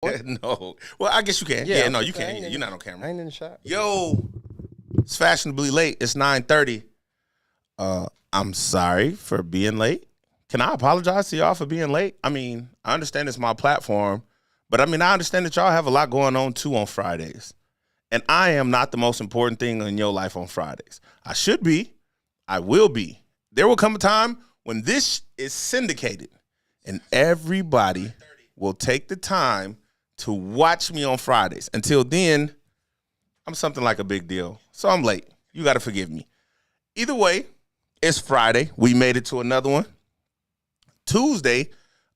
No. Well, I guess you can. Yeah, no, you can't. You're not on camera. I ain't in the shop. Yo, it's fashionably late. It's 9:30. I'm sorry for being late. Can I apologize to y'all for being late? I mean, I understand it's my platform, but I mean, I understand that y'all have a lot going on too on Fridays. And I am not the most important thing in your life on Fridays. I should be. I will be. There will come a time when this is syndicated and everybody will take the time to watch me on Fridays. Until then, I'm something like a big deal. So I'm late. You got to forgive me. Either way, it's Friday. We made it to another one. Tuesday,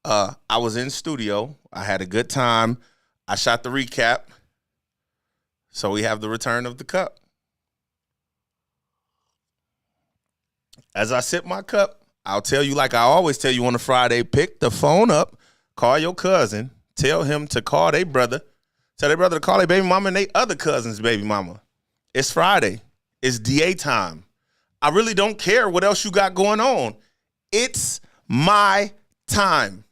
I was in studio. I had a good time. I shot the recap. So we have the return of the cup. As I sip my cup, I'll tell you like I always tell you on a Friday, pick the phone up, call your cousin, tell him to call their brother, tell their brother to call their baby mama and their other cousin's baby mama. It's Friday. It's DA time. I really don't care what else you got going on. It's my time.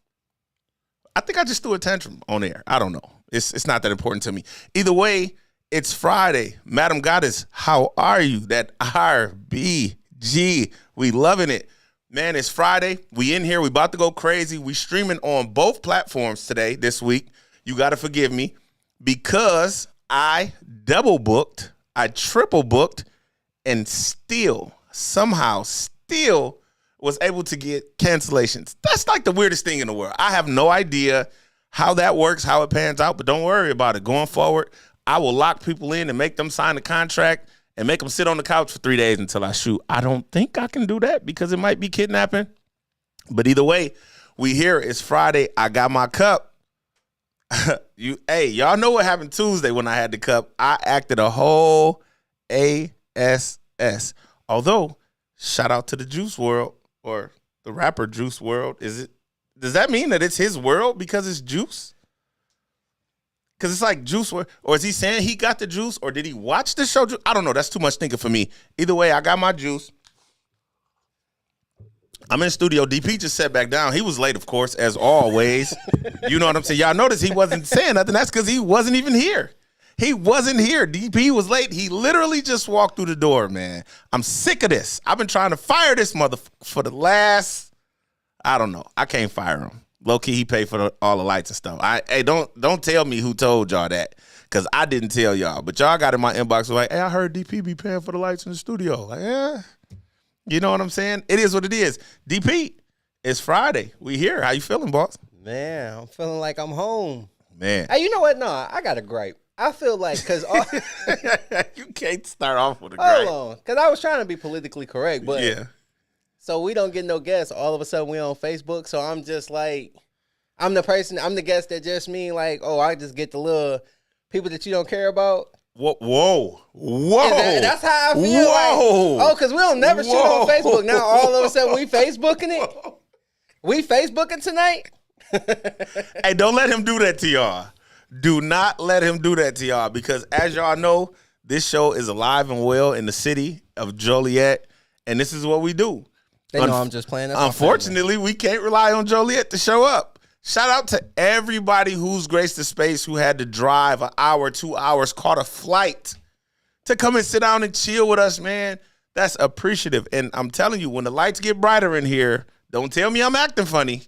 I think I just threw a tantrum on air. I don't know. It's not that important to me. Either way, it's Friday. Madam Goddess, how are you? That RBG. We loving it. Man, it's Friday. We in here. We about to go crazy. We streaming on both platforms today, this week. You got to forgive me because I double booked, I triple booked, and somehow still was able to get cancellations. That's like the weirdest thing in the world. I have no idea how that works, how it pans out, but don't worry about it. Going forward, I will lock people in and make them sign a contract and make them sit on the couch for 3 days until I shoot. I don't think I can do that because it might be kidnapping. But either way, we here. It's Friday. I got my cup. Y'all know what happened Tuesday when I had the cup. I acted a whole ASS. Although, shout out to the Juice WRLD or the rapper Juice WRLD. Does that mean that it's his world because it's Juice? Because it's like Juice, or is he saying he got the juice, or did he watch the show? I don't know. That's too much thinking for me. Either way, I got my juice. I'm in the studio. DP just sat back down. He was late, of course, as always. You know what I'm saying? Y'all notice he wasn't saying nothing. That's because he wasn't even here. He wasn't here. DP was late. He literally just walked through the door, man. I'm sick of this. I've been trying to fire this mother for the last, I don't know. I can't fire him. Low key, he paid for all the lights and stuff. Hey, don't tell me who told y'all that, because I didn't tell y'all. But y'all got in my inbox like, hey, I heard DP be paying for the lights in the studio. Like, yeah, you know what I'm saying? It is what it is. DP, it's Friday. We here. How you feeling, boss? Man, I'm feeling like I'm home. Man, hey, you know what? No, I got a gripe. I feel like because you can't start off with a gripe. Hold on, because I was trying to be politically correct, but yeah. So we don't get no guests. All of a sudden we on Facebook. So I'm just like, I'm the guest that just mean like, oh, I just get the little people that you don't care about. Whoa. That's how I feel. Whoa. Like, because we don't never shoot on Facebook. Now all of a sudden we Facebooking it. We Facebooking tonight. Hey, don't let him do that to y'all. Do not let him do that to y'all, because as y'all know, this show is alive and well in the city of Joliet, and this is what we do. They know I'm just playing. Unfortunately, we can't rely on Joliet to show up. Shout out to everybody who's graced the space, who had to drive an hour, 2 hours, caught a flight to come and sit down and chill with us, man. That's appreciative. And I'm telling you, when the lights get brighter in here, don't tell me I'm acting funny.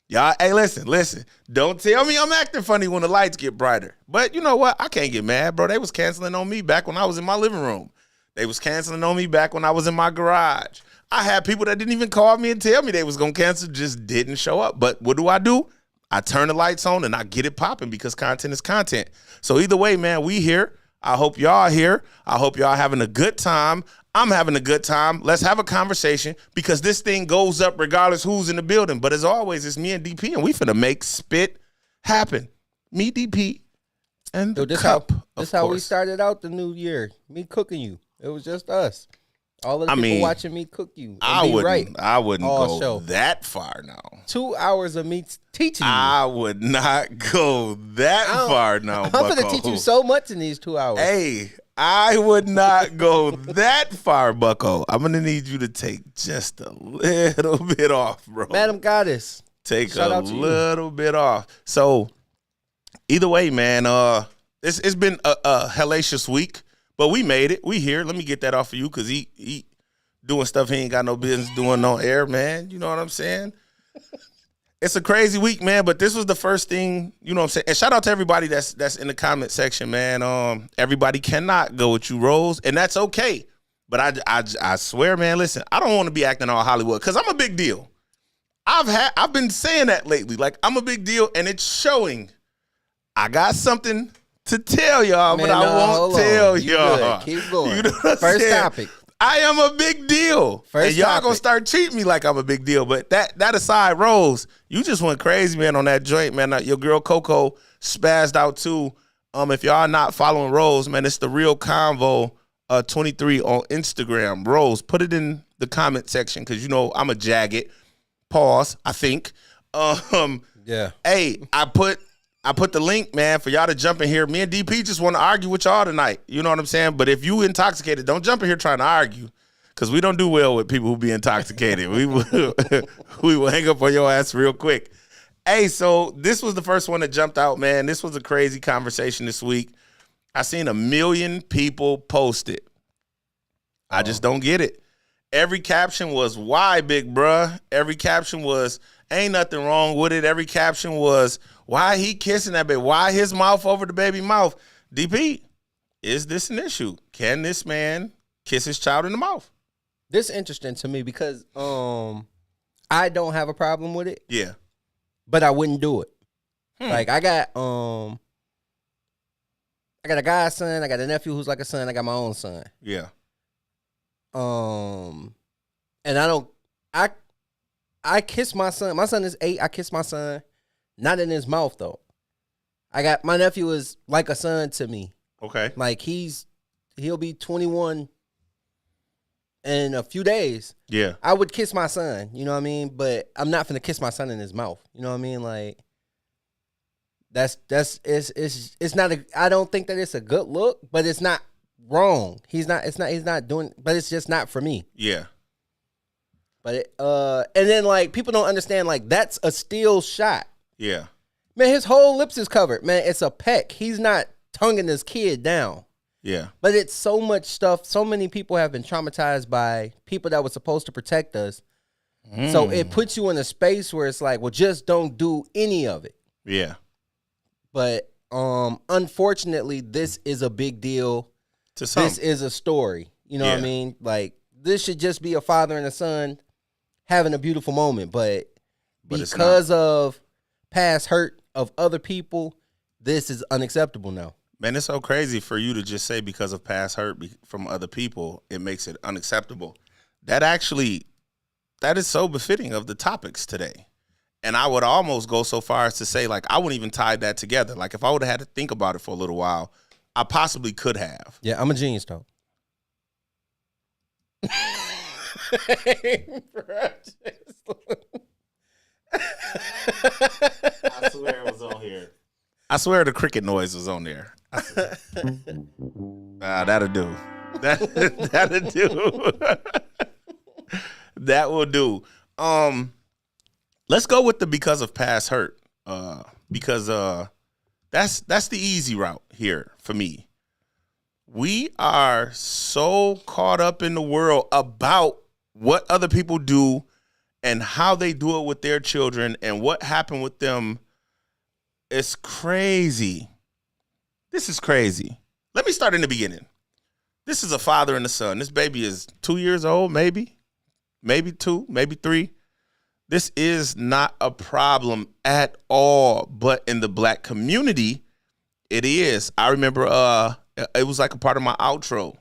Y'all, hey, listen. Don't tell me I'm acting funny when the lights get brighter. But you know what? I can't get mad, bro. They was canceling on me back when I was in my living room. They was canceling on me back when I was in my garage. I had people that didn't even call me and tell me they was going to cancel, just didn't show up. But what do? I turn the lights on and I get it popping, because content is content. So either way, man, we here. I hope y'all here. I hope y'all having a good time. I'm having a good time. Let's have a conversation, because this thing goes up regardless who's in the building. But as always, it's me and DP, and we finna make spit happen. Me, DP, and the cup. This how we started out the new year. Me cooking you. It was just us. All of the people watching me cook you. I wouldn't go that far now. 2 hours of me teaching you. I would not go that far now, Bucko. I'm going to teach you so much in these 2 hours. Hey, I would not go that far, Bucko. I'm going to need you to take just a little bit off, bro. Madam Goddess. Take a little bit off. So, Either way, man, it's been a hellacious week, but we made it. We here. Let me get that off of you because he doing stuff he ain't got no business doing on air, man. You know what I'm saying? It's a crazy week, man, but this was the first thing, you know what I'm saying? And shout out to everybody that's in the comment section, man. Everybody cannot go with you, Rose, and that's okay. But I swear, man, listen, I don't want to be acting all Hollywood because I'm a big deal. I've been saying that lately. Like, I'm a big deal, and it's showing. I got something to tell y'all, Man, but I won't tell y'all. Good. Keep going. You know what I'm First saying? topic. I am a big deal. First and y'all topic. gonna start treating me like I'm a big deal. But that aside, Rose, you just went crazy, man, on that joint, man. Your girl Coco spazzed out too. If y'all not following Rose, man, it's the Real Convo 23 on Instagram. Rose, put it in the comment section because you know I'm a jagged. Pause, I think. Yeah. Hey, I put the link, man, for y'all to jump in here. Me and DP just want to argue with y'all tonight. You know what I'm saying? But if you intoxicated, don't jump in here trying to argue because we don't do well with people who be intoxicated. we will hang up on your ass real quick. Hey, so this was the first one that jumped out, man. This was a crazy conversation this week. I seen 1 million people post it. I just don't get it. Every caption was, why, big bruh? Every caption was, ain't nothing wrong with it. Every caption was, why he kissing that baby? Why his mouth over the baby mouth? DP, is this an issue? Can this man kiss his child in the mouth? This is interesting to me because I don't have a problem with it. Yeah. But I wouldn't do it. Like I got a godson, I got a nephew who's like a son, I got my own son. Yeah. And I kiss my son. My son is 8. I kiss my son. Not in his mouth though. My nephew is like a son to me. Okay. Like he'll be 21 in a few days. Yeah. I would kiss my son, you know what I mean? But I'm not finna kiss my son in his mouth. You know what I mean? Like it's not I don't think that it's a good look, but it's not wrong. He's not doing, but it's just not for me. Yeah. But and then like people don't understand, like that's a still shot. Yeah. Man, his whole lips is covered. Man, it's a peck. He's not tonguing his kid down. Yeah. But it's so much stuff. So many people have been traumatized by people that were supposed to protect us. So it puts you in a space where it's like, well, just don't do any of it. Yeah. But unfortunately, this is a big deal. To some. This is a story. You know what I mean? Like, this should just be a father and a son having a beautiful moment. But because of past hurt of other people, this is unacceptable now. Man, it's so crazy for you to just say because of past hurt from other people, it makes it unacceptable. That is so befitting of the topics today. And I would almost go so far as to say, like, I wouldn't even tie that together. Like, if I would have had to think about it for a little while, I possibly could have. Yeah, I'm a genius, though. I swear it was on here. I swear the cricket noise was on there. That'll do. That'll do. That will do. Let's go with the because of past hurt. Because that's the easy route here for me. We are so caught up in the world about what other people do and how they do it with their children and what happened with them. It's crazy. This is crazy. Let me start in the beginning. This is a father and a son. This baby is 2 years old, maybe 2, maybe 3. This is not a problem at all, but in the black community, it is. I remember it was like a part of my outro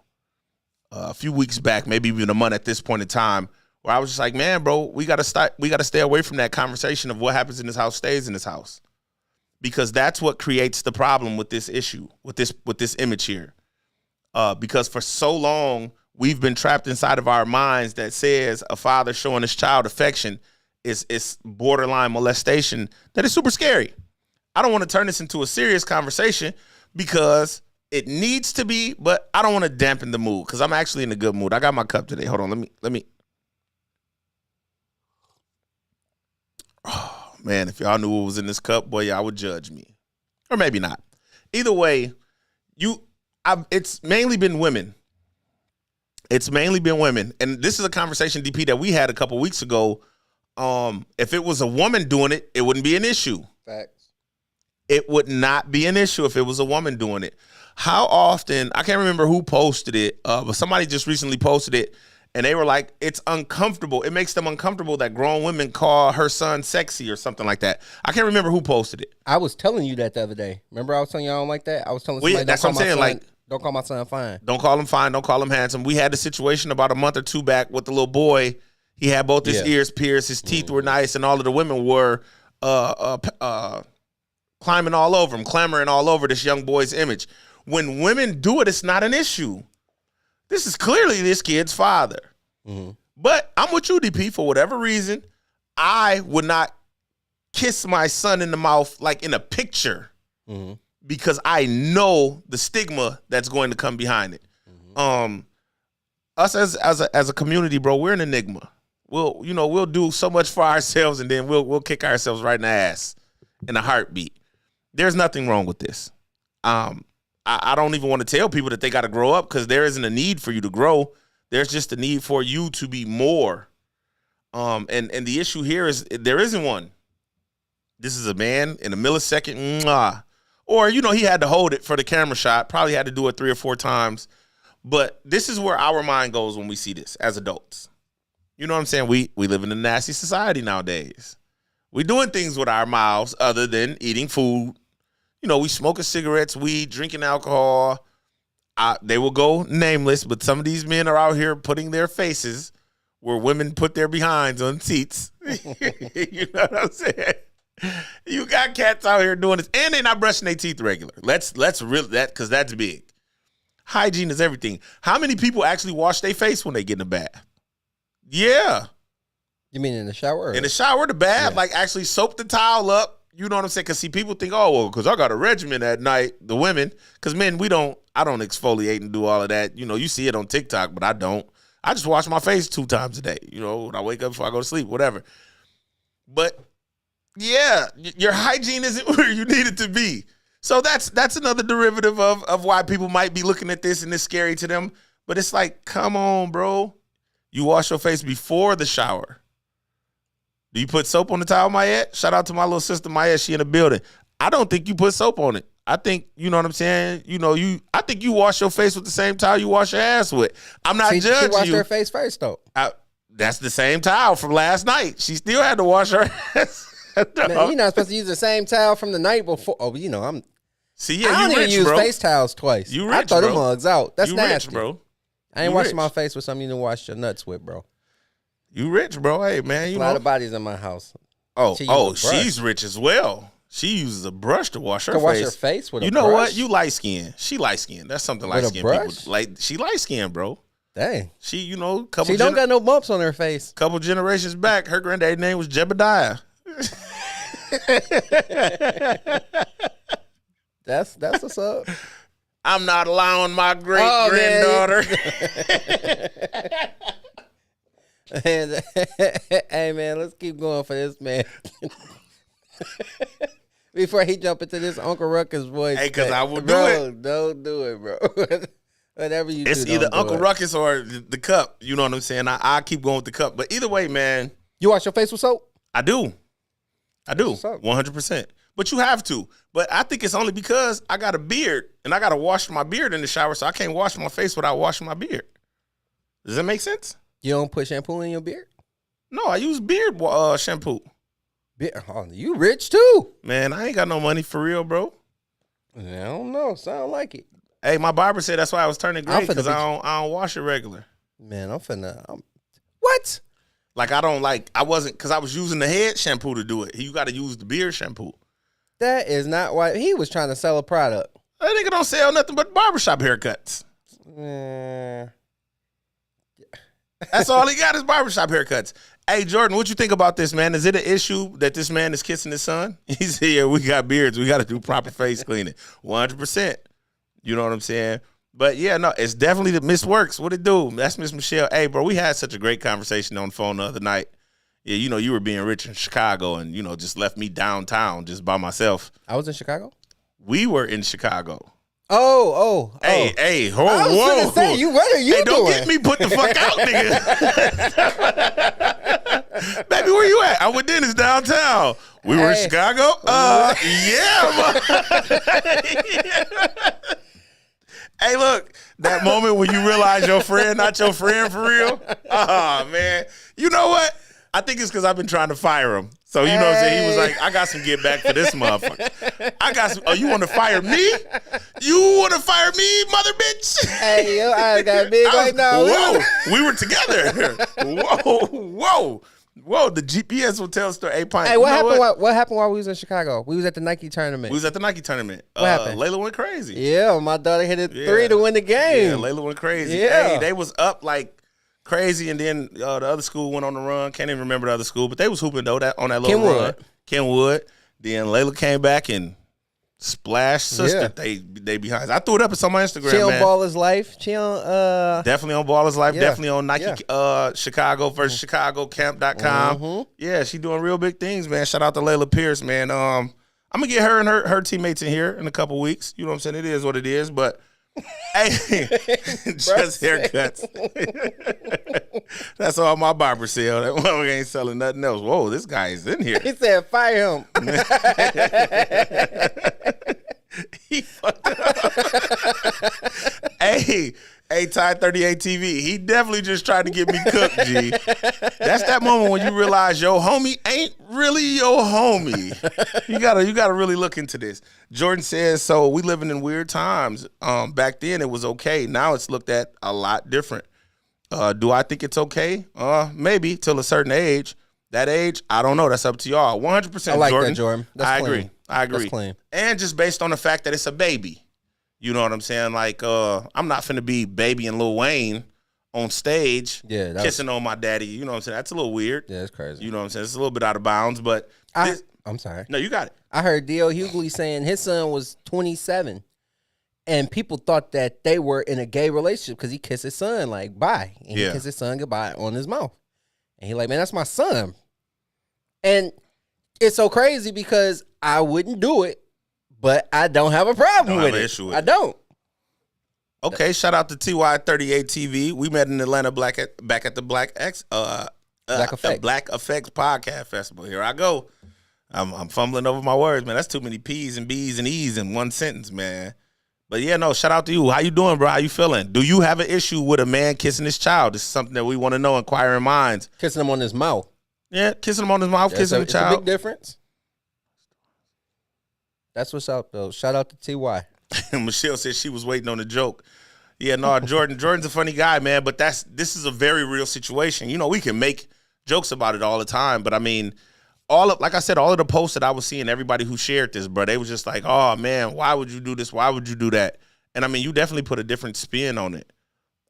a few weeks back, maybe even a month at this point in time, where I was just like, man, bro, we gotta stay away from that conversation of what happens in this house stays in this house. Because that's what creates the problem with this issue, with this image here. Because for so long, we've been trapped inside of our minds that says a father showing his child affection is borderline molestation. That is super scary. I don't want to turn this into a serious conversation because it needs to be, but I don't want to dampen the mood because I'm actually in a good mood. I got my cup today. Hold on, let me. Oh man, if y'all knew what was in this cup, boy, y'all would judge me. or maybe not. Either way, it's mainly been women. It's mainly been women. And this is a conversation, DP, that we had a couple weeks ago. If it was a woman doing it, it wouldn't be an issue. Facts. It would not be an issue if it was a woman doing it. How often, I can't remember who posted it, but somebody just recently posted it, and they were like, it's uncomfortable. It makes them uncomfortable that grown women call her son sexy or something like that. I can't remember who posted it. I was telling you that the other day. Remember I was telling you I don't like that? I was telling somebody, that's what I'm saying. Like, don't call my son fine. Don't call him fine. Don't call him handsome. We had a situation about a month or two back with the little boy. He had both his ears pierced. His teeth were nice, and all of the women were climbing all over him, clamoring all over this young boy's image. When women do it, it's not an issue. This is clearly this kid's father. Mm-hmm. But I'm with you, DP. For whatever reason, I would not kiss my son in the mouth like in a picture because I know the stigma that's going to come behind it. Mm-hmm. Us as a community, bro, we're an enigma. We'll do so much for ourselves, and then we'll kick ourselves right in the ass in a heartbeat. There's nothing wrong with this. I don't even want to tell people that they got to grow up because there isn't a need for you to grow. There's just a need for you to be more. And the issue here is there isn't one. This is a man in a millisecond. Or, he had to hold it for the camera shot. Probably had to do it 3 or 4 times. But this is where our mind goes when we see this as adults. You know what I'm saying? We live in a nasty society nowadays. We doing things with our mouths other than eating food. We smoking cigarettes, weed, drinking alcohol. They will go nameless, but some of these men are out here putting their faces where women put their behinds on seats. You know what I'm saying? You got cats out here doing this, and they're not brushing their teeth regular. Let's really that because that's big. Hygiene is everything. How many people actually wash their face when they get in the bath? Yeah. You mean in the shower? In the shower, the bath, like actually soak the towel up. You know what I'm saying? Because see, people think, because I got a regimen at night, the women, because men, I don't exfoliate and do all of that. You see it on TikTok, but I don't. I just wash my face 2 times a day, when I wake up before I go to sleep, whatever. But yeah, your hygiene isn't where you need it to be. So that's another derivative of why people might be looking at this and it's scary to them. But it's like, come on, bro. You wash your face before the shower. Do you put soap on the towel, Mayette? Shout out to my little sister, Mayette. She in the building. I don't think you put soap on it. I think, you know what I'm saying? I think you wash your face with the same towel you wash your ass with. I'm not judging you. She washed her face first, though. That's the same towel from last night. She still had to wash her ass. Man, you're not supposed to use the same towel from the night before. Oh, I'm. See, yeah, I don't even use face towels twice. You rich, I throw them mugs out. That's nasty, rich, bro. I ain't washing my face with something you didn't wash your nuts with, bro. You rich, bro. Hey, man. A lot of bodies in my house. She's rich as well. She uses a brush to wash her face. Wash her face with a brush? You know what? You light skinned. She light skinned. That's something light skinned people like. She light skinned, bro. Dang. She, She don't got no bumps on her face. Couple generations back, her granddad's name was Jebediah. That's what's up. I'm not allowing my great granddaughter. Hey man, let's keep going for this man. Before he jump into this Uncle Ruckus voice. Hey, because I will do it. Don't do it, bro. Whatever you do. It's either Uncle Ruckus or the cup. You know what I'm saying? I keep going with the cup. But either way, man. You wash your face with soap? I do. 100%. But you have to. But I think it's only because I got a beard and I got to wash my beard in the shower, so I can't wash my face without washing my beard. Does that make sense? You don't put shampoo in your beard? No, I use beard shampoo. Oh, you rich too? Man, I ain't got no money for real, bro. I don't know. Sound like it. Hey, my barber said that's why I was turning gray because I don't wash it regular. Man, what? Like I wasn't because I was using the head shampoo to do it. You got to use the beard shampoo. That is not why he was trying to sell a product. That nigga don't sell nothing but barbershop haircuts. That's all he got is barbershop haircuts. Hey, Jordan, what you think about this, man? Is it an issue that this man is kissing his son? He's here. We got beards. We got to do proper face cleaning. 100%. You know what I'm saying? But, yeah, no, it's definitely the Miss Works. What it do? That's Miss Michelle. Hey, bro, we had such a great conversation on the phone the other night. Yeah, you were being rich in Chicago and, just left me downtown just by myself. I was in Chicago? we were in Chicago. Oh. Hey, I was gonna say, what are you doing? Don't get me put the fuck out, nigga. Baby, where you at? I'm with Dennis downtown. We were in Chicago? Yeah. Hey, look, that moment when you realize your friend not your friend for real. Oh, man. You know what? I think it's because I've been trying to fire him. So, you know what I'm saying? He was like, I got some get back for this motherfucker. I got some. Oh, you want to fire me? You want to fire me, mother bitch? Hey, yo, I got big right now. Whoa, we were together. Whoa. The GPS will tell story. Hey, what happened? What happened while we was in Chicago? We was at the Nike tournament. We was at the Nike tournament. What happened? Layla went crazy. Yeah, my daughter hit 3 to win the game. Yeah, Layla went crazy. Yeah. Hey, they was up like crazy, and then the other school went on the run. Can't even remember the other school, but they was hooping though on that little run. Kenwood. Then Layla came back and splashed sister. Yeah. They behind. I threw it up. It's on my Instagram. She on Baller's Life. She on definitely on Baller's Life. Yeah. Definitely on Nike Chicago versus Chicago camp.com. Mm-hmm. Yeah, she doing real big things, man. Shout out to Layla Pierce, man. I'm gonna get her and her teammates in here in a couple weeks. You know what I'm saying? It is what it is, but. Hey, just haircuts. That's all my barber sell. That one ain't selling nothing else. Whoa, this guy is in here. He said, fire him. He fucked up. Hey, Tide 38 TV. He definitely just tried to get me cooked, G. That's that moment when you realize your homie ain't really your homie. You gotta really look into this. Jordan says, so we living in weird times. Back then it was okay. Now it's looked at a lot different. Do I think it's okay? Maybe till a certain age. That age, I don't know. That's up to y'all. 100%. I like Jordan. that, Jordan. That's clean. I agree. That's clean. And just based on the fact that it's a baby. You know what I'm saying? Like, I'm not finna be Baby and Lil Wayne on stage kissing on my daddy. You know what I'm saying? That's a little weird. Yeah, that's crazy. You know what I'm saying? It's a little bit out of bounds, but I'm sorry. No, you got it. I heard D.L. Hughley saying his son was 27, and people thought that they were in a gay relationship because he kissed his son like bye, and he kissed his son goodbye on his mouth, and he like, man, that's my son, and it's so crazy because I wouldn't do it. But I don't have a problem with it. I don't. Okay, shout out to TY38 TV. We met in Atlanta back at the Black Effects Podcast Festival. Here I go. I'm fumbling over my words, man. That's too many P's and B's and E's in one sentence, man. But yeah, no, shout out to you. How you doing, bro? How you feeling? Do you have an issue with a man kissing his child? This is something that we want to know, inquiring minds. Kissing him on his mouth. Yeah, kissing him on his mouth, kissing the child. It's a big difference. That's what's up, though. Shout out to T.Y. Michelle said she was waiting on a joke. Yeah, no, Jordan's a funny guy, man, but this is a very real situation. You know, we can make jokes about it all the time, but I mean, like I said, all of the posts that I was seeing, everybody who shared this, bro, they was just like, oh, man, why would you do this? Why would you do that? And I mean, you definitely put a different spin on it.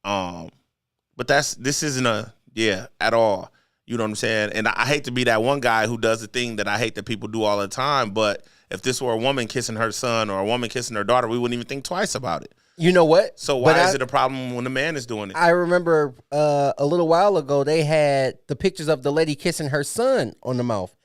But this isn't at all. You know what I'm saying? And I hate to be that one guy who does the thing that I hate that people do all the time, but if this were a woman kissing her son or a woman kissing her daughter, we wouldn't even think twice about it. You know what? So why is it a problem when the man is doing it? I remember a little while ago, they had the pictures of the lady kissing her son on the mouth.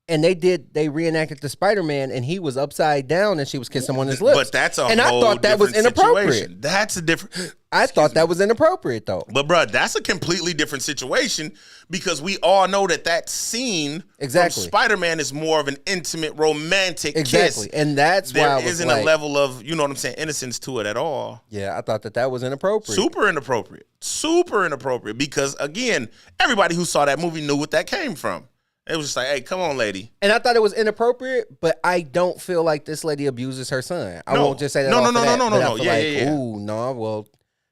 And they reenacted the Spider-Man, and he was upside down, and she was kissing him on his lips. But that's and I thought that was inappropriate. Situation. That's a different. I thought that was inappropriate, though. But bro, that's a completely different situation because we all know that scene from Spider-Man is more of an intimate, romantic kiss. And that's why there isn't a level of, you know what I'm saying, innocence to it at all. Yeah, I thought that was inappropriate. Super inappropriate. Because again, everybody who saw that movie knew what that came from. It was just like, hey, come on, lady. And I thought it was inappropriate, but I don't feel like this lady abuses her son. I won't just say that. No. Yeah. Ooh, no. Well,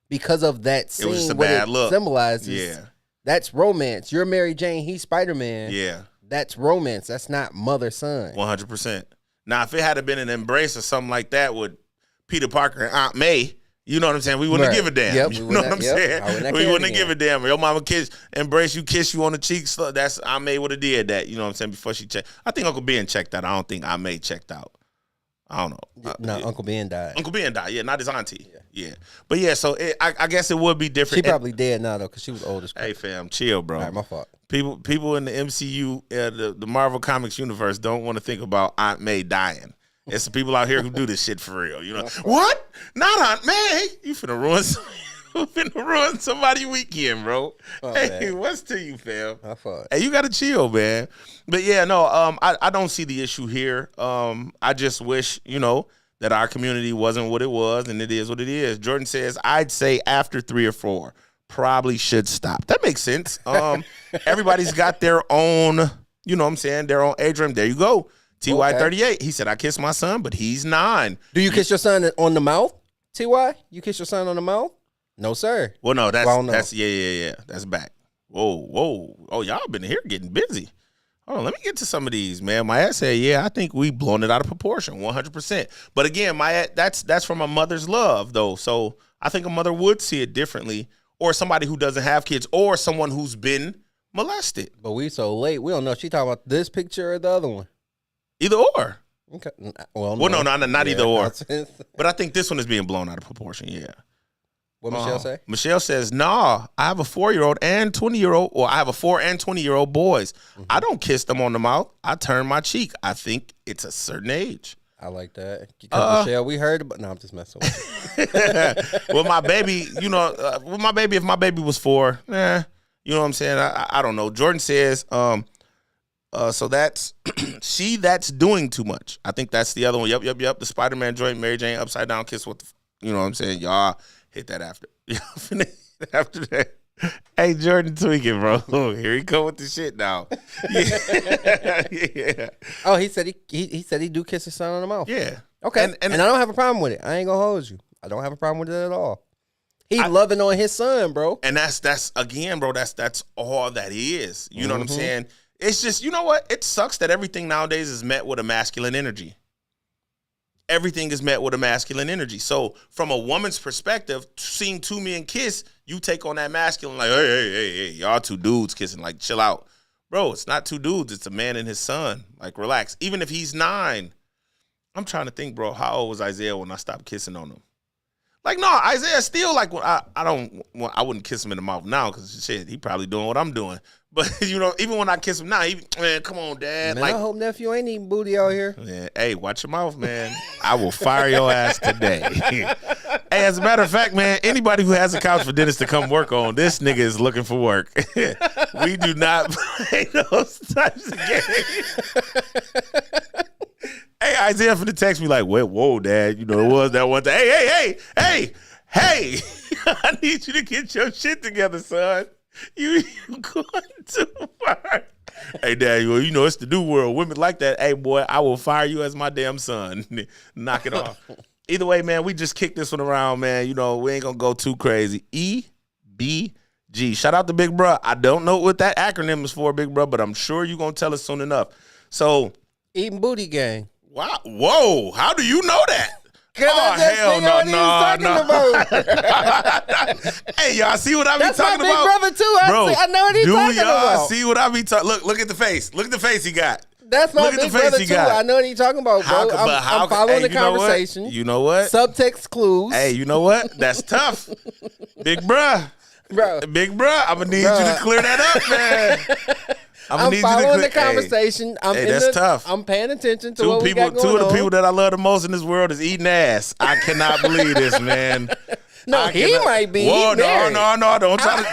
because of that scene, it was just a bad look. Symbolizes. That's romance. You're Mary Jane. He's Spider-Man. Yeah. That's romance. That's not mother-son. 100%. Now, if it had been an embrace or something like that with Peter Parker and Aunt May, you know what I'm saying? We wouldn't give a damn. Yep, you know what I'm saying? We wouldn't give a damn. Your mama kiss you on the cheeks. That's Aunt May would have did that. You know what I'm saying? Before she checked. I think Uncle Ben checked out. I don't think Aunt May checked out. I don't know. No, Uncle Ben died. Uncle Ben died. Yeah, not his auntie. Yeah. But yeah, so I guess it would be different. She probably dead now though, because she was old as crap. Hey fam, chill, bro. All right, my fault. People in the MCU, the Marvel Comics universe, don't want to think about Aunt May dying. There's some people out here who do this shit for real. You know what? Not Aunt May. You finna ruin somebody's weekend, bro. Hey, what's to you, fam? Hey, you gotta chill, man. But yeah, no, I don't see the issue here. I just wish, that our community wasn't what it was, and it is what it is. Jordan says, I'd say after 3 or 4, probably should stop. That makes sense. Everybody's got their own, their own age range. There you go. TY 38. He said, I kiss my son, but he's 9. Do you kiss your son on the mouth, TY? You kiss your son on the mouth? No, sir. Well, no, that's yeah. That's back. Whoa. Oh, y'all been here getting busy. Hold on, let me get to some of these, man. My ass said, I think we blown it out of proportion, 100%. But again, that's from a mother's love, though. So I think a mother would see it differently, or somebody who doesn't have kids, or someone who's been molested. But we so late, we don't know if she talking about this picture or the other one. Either or. Okay. Well, no, not either or. But I think this one is being blown out of proportion, yeah. What Michelle say? Michelle says, nah, I have a 4-year-old and 20-year-old, or I have a 4 and 20-year-old boys. Mm-hmm. I don't kiss them on the mouth. I turn my cheek. I think it's a certain age. I like that. Michelle, we heard about. No, I'm just messing with you. Well, my baby, if my baby was 4, you know what I'm saying? I don't know. Jordan says, so that's that's doing too much. I think that's the other one. Yep. The Spider-Man joint, Mary Jane upside down kiss with, you know what I'm saying? Y'all hit that after. After that. Hey, Jordan tweaking, bro. Here he come with the shit now. Yeah. Oh, he said he said he do kiss his son on the mouth. Yeah. Okay. And I don't have a problem with it. I ain't gonna hold you. I don't have a problem with it at all. He loving on his son, bro. And that's again, bro. That's all that he is. You know what I'm saying? It's just, you know what? It sucks that everything nowadays is met with a masculine energy. Everything is met with a masculine energy. So from a woman's perspective, seeing 2 men kiss, you take on that masculine, like, hey, y'all 2 dudes kissing, like, chill out. Bro, it's not 2 dudes. It's a man and his son. Like, relax. Even if he's 9. I'm trying to think, bro, how old was Isaiah when I stopped kissing on him? Like, no, Isaiah still, like, I wouldn't kiss him in the mouth now because, shit, he probably doing what I'm doing. But, even when I kiss him now, man, come on, Dad. Man, like, I hope nephew ain't eating booty out here. Yeah, hey, watch your mouth, man. I will fire your ass today. Hey, as a matter of fact, man, anybody who has a couch for Dennis to come work on, this nigga is looking for work. We do not play those types of games. Hey, Isaiah finna text me like, whoa, Dad, it was that one time. Hey, I need you to get your shit together, son. You going too far. Hey, Dad, it's the new world. Women like that. Hey, boy, I will fire you as my damn son. Knock it off. Either way, man, we just kicked this one around, man. We ain't going to go too crazy. EBG. Shout out to Big Bruh. I don't know what that acronym is for, Big Bruh, but I'm sure you're going to tell us soon enough. So, Eating Booty Gang. Wow. Whoa. How do you know that? Hell no. Hey, y'all see what I be talking about? That's my big brother, too. I know what he's talking about. Do y'all see what I be talking about? Look at the face. Look at the face he got. That's my big brother, too. I know what he's talking about, bro. I'm following the conversation. You know what? Subtext clues. Hey, you know what? That's tough. Big bruh. Big bruh, I'm going to need you to clear that up, man. I'm following the conversation. That's tough. I'm paying attention to what we got going on. 2 of the people that I love the most in this world is eating ass. I cannot believe this, man. No, he might be. Whoa, no, don't try to.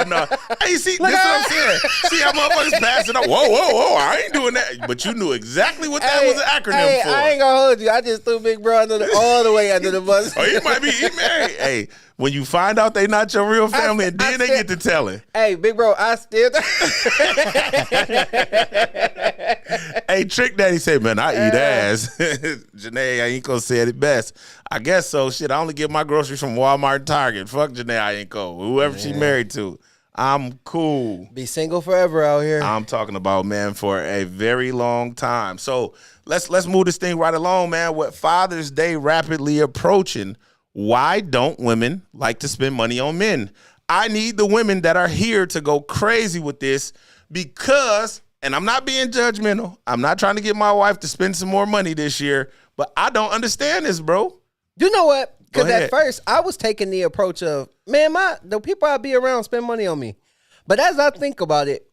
No. Hey, see, this is what I'm saying. See how motherfuckers passing up. Whoa, I ain't doing that. But you knew exactly what that was an acronym for. I ain't gonna hold you. I just threw Big Bro all the way under the bus. Oh, he might be married. Hey, when you find out they not your real family, and then they get to telling. Hey, Big Bro, I still. Hey, Trick Daddy said, man, I eat ass. Janae Ainko said it best. I guess so. Shit, I only get my groceries from Walmart and Target. Fuck Janae Ainko, whoever she married to. I'm cool. Be single forever out here. I'm talking about, man, for a very long time. So let's move this thing right along, man. With Father's Day rapidly approaching, why don't women like to spend money on men? I need the women that are here to go crazy with this because, and I'm not being judgmental, I'm not trying to get my wife to spend some more money this year, but I don't understand this, bro. You know what? Because at first I was taking the approach of, man, the people I be around spend money on me. But as I think about it,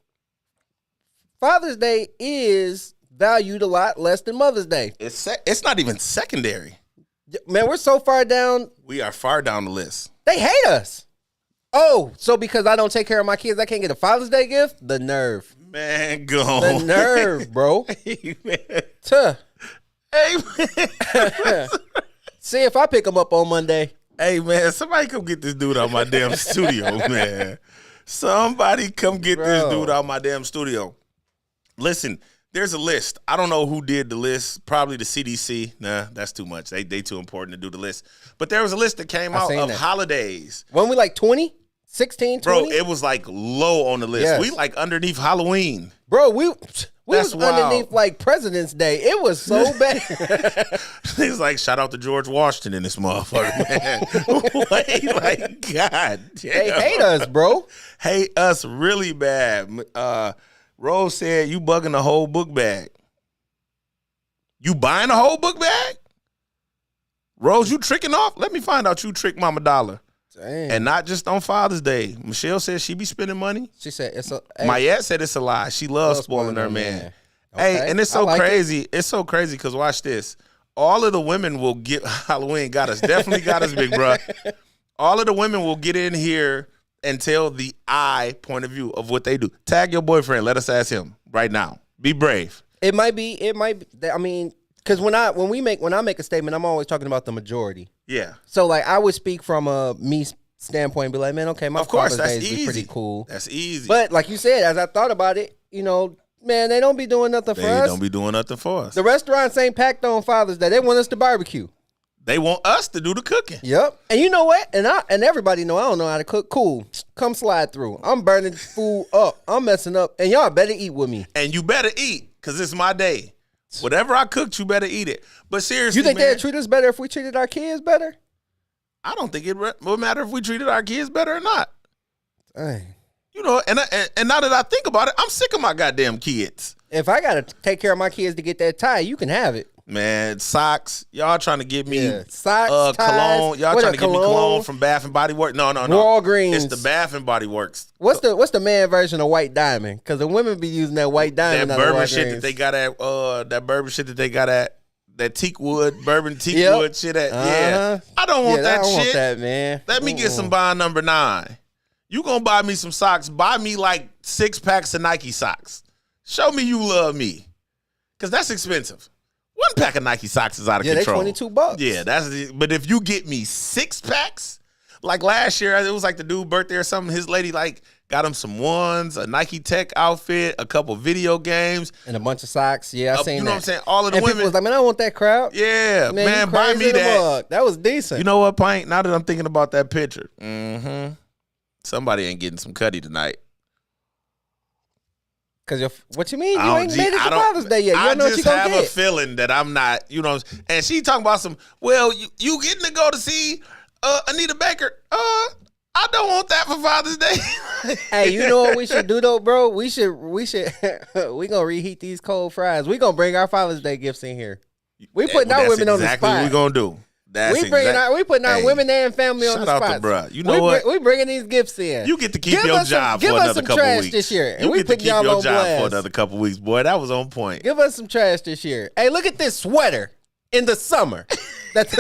Father's Day is valued a lot less than Mother's Day. It's not even secondary. Man, we're so far down. We are far down the list. They hate us. Oh, so because I don't take care of my kids, I can't get a Father's Day gift? The nerve. Man, go. The nerve, bro. Hey, man. Tuh. Hey, man. See if I pick them up on Monday. Hey, man, somebody come get this dude out my damn studio, man. Somebody come get this dude out my damn studio. Listen, there's a list. I don't know who did the list. Probably the CDC. Nah, that's too much. They too important to do the list. But there was a list that came out of holidays. When we like 20? 16, 20? Bro, it was like low on the list. Yes. We like underneath Halloween. Bro, we was underneath like President's Day. It was so bad. It's like, shout out to George Washington in this motherfucker, man. like, God damn. They hate us, bro. Hate us really bad. Rose said, you bugging the whole book bag. You buying the whole book bag? Rose, you tricking off? Let me find out you trick Mama Dollar. Dang. And not just on Father's Day. Michelle said she be spending money. She said it's a. Hey, Mayette said it's a lie. She loves spoiling her man. Okay. Hey, and it's so crazy. It's so crazy because watch this. All of the women will get Halloween got us. Definitely got us, big bro. All of the women will get in here and tell the I point of view of what they do. Tag your boyfriend. Let us ask him right now. Be brave. It might be. I mean, because when I make a statement, I'm always talking about the majority. Yeah. So like I would speak from a me standpoint and be like, man, okay, my Father's Day is pretty cool. That's easy. But like you said, as I thought about it, you know, man, they don't be doing nothing for us. They don't be doing nothing for us. The restaurants ain't packed on Father's Day. They want us to barbecue. They want us to do the cooking. Yep. And you know what? And everybody know I don't know how to cook. Cool. Come slide through. I'm burning food up. I'm messing up. And y'all better eat with me. And you better eat, because it's my day. Whatever I cooked, you better eat it. But seriously, you think they'd treat us better if we treated our kids better? I don't think it would matter if we treated our kids better or not. Dang. You know, and now that I think about it, I'm sick of my goddamn kids. If I got to take care of my kids to get that tie, you can have it. Man, socks. Y'all trying to get me socks, cologne. Y'all trying to get me cologne from Bath and Body Works. No. Walgreens. It's the Bath and Body Works. What's the man version of White Diamond? Because the women be using that White Diamond. That bourbon shit that they got at that teak wood, bourbon teak wood shit at. Yeah. I don't want that shit. Want that, man. Let me get some bond number 9. You gonna buy me some socks, buy me like 6 packs of Nike socks. Show me you love me. Cause that's expensive. 1 pack of Nike socks is out of control. Yeah, they $22. Yeah, but if you get me 6 packs, like last year, it was like the dude's birthday or something. His lady like got him some ones, a Nike Tech outfit, a couple video games, and a bunch of socks. Yeah, I seen that. You know what I'm saying? All of the women people was like, man, I don't want that crowd. Yeah, man, buy me that. That was decent. You know what, Pint? Now that I'm thinking about that picture, somebody ain't getting some Cuddy tonight. Cause what you mean? You ain't made it to Father's Day yet. You don't know what you gonna get. I just have a feeling that I'm not, you know. And she talking about some. Well, you getting to go to see Anita Baker? I don't want that for Father's Day. Hey, you know what we should do though, bro? We should. we gonna reheat these cold fries. We gonna bring our Father's Day gifts in here. We putting our women on the spot. Exactly what we gonna do. We putting our women and family on the spot. Shout out to bruh. You know what? We bringing these gifts in. You get to keep your job for another couple weeks. This year, and you we get to keep your job blast for another couple weeks, boy. That was on point. Give us some trash this year. Hey, look at this sweater in the summer. That's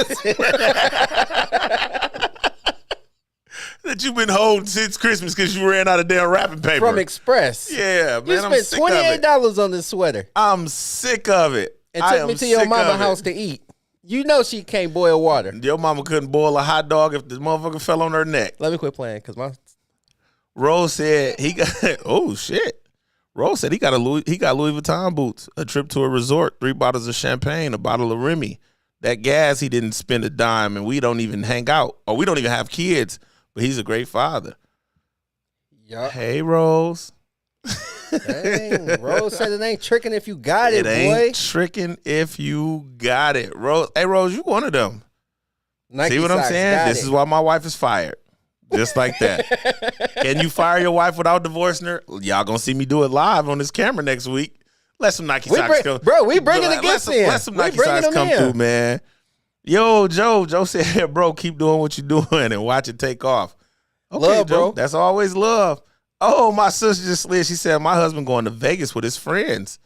that you've been holding since Christmas because you ran out of damn wrapping paper from Express. Yeah, man. You spent $28 on this sweater. I'm sick of it. And took me to your mama's house to eat. You know she can't boil water. Your mama couldn't boil a hot dog if the motherfucker fell on her neck. Let me quit playing because my Rose said he got oh shit. Rose said he got Louis Vuitton boots, a trip to a resort, 3 bottles of champagne, a bottle of Remy. That gas he didn't spend a dime, and we don't even hang out, or we don't even have kids. But he's a great father. Yep. Hey, Rose. Dang, Rose said it ain't tricking if you got it, boy. It ain't tricking if you got it. Rose, hey, Rose, you one of them. Nike See what I'm saying? This is why my wife is fired. Just like that. Can you fire your wife without divorcing her? Y'all gonna see me do it live on this camera next week. Let some Nike socks come. Bro, we bringing the gifts in. Let some Nike socks come through, man. Yo, Joe said, bro, keep doing what you're doing and watch it take off. Okay, love, Joe, bro. That's always love. Oh, my sister just slid. She said, my husband going to Vegas with his friends.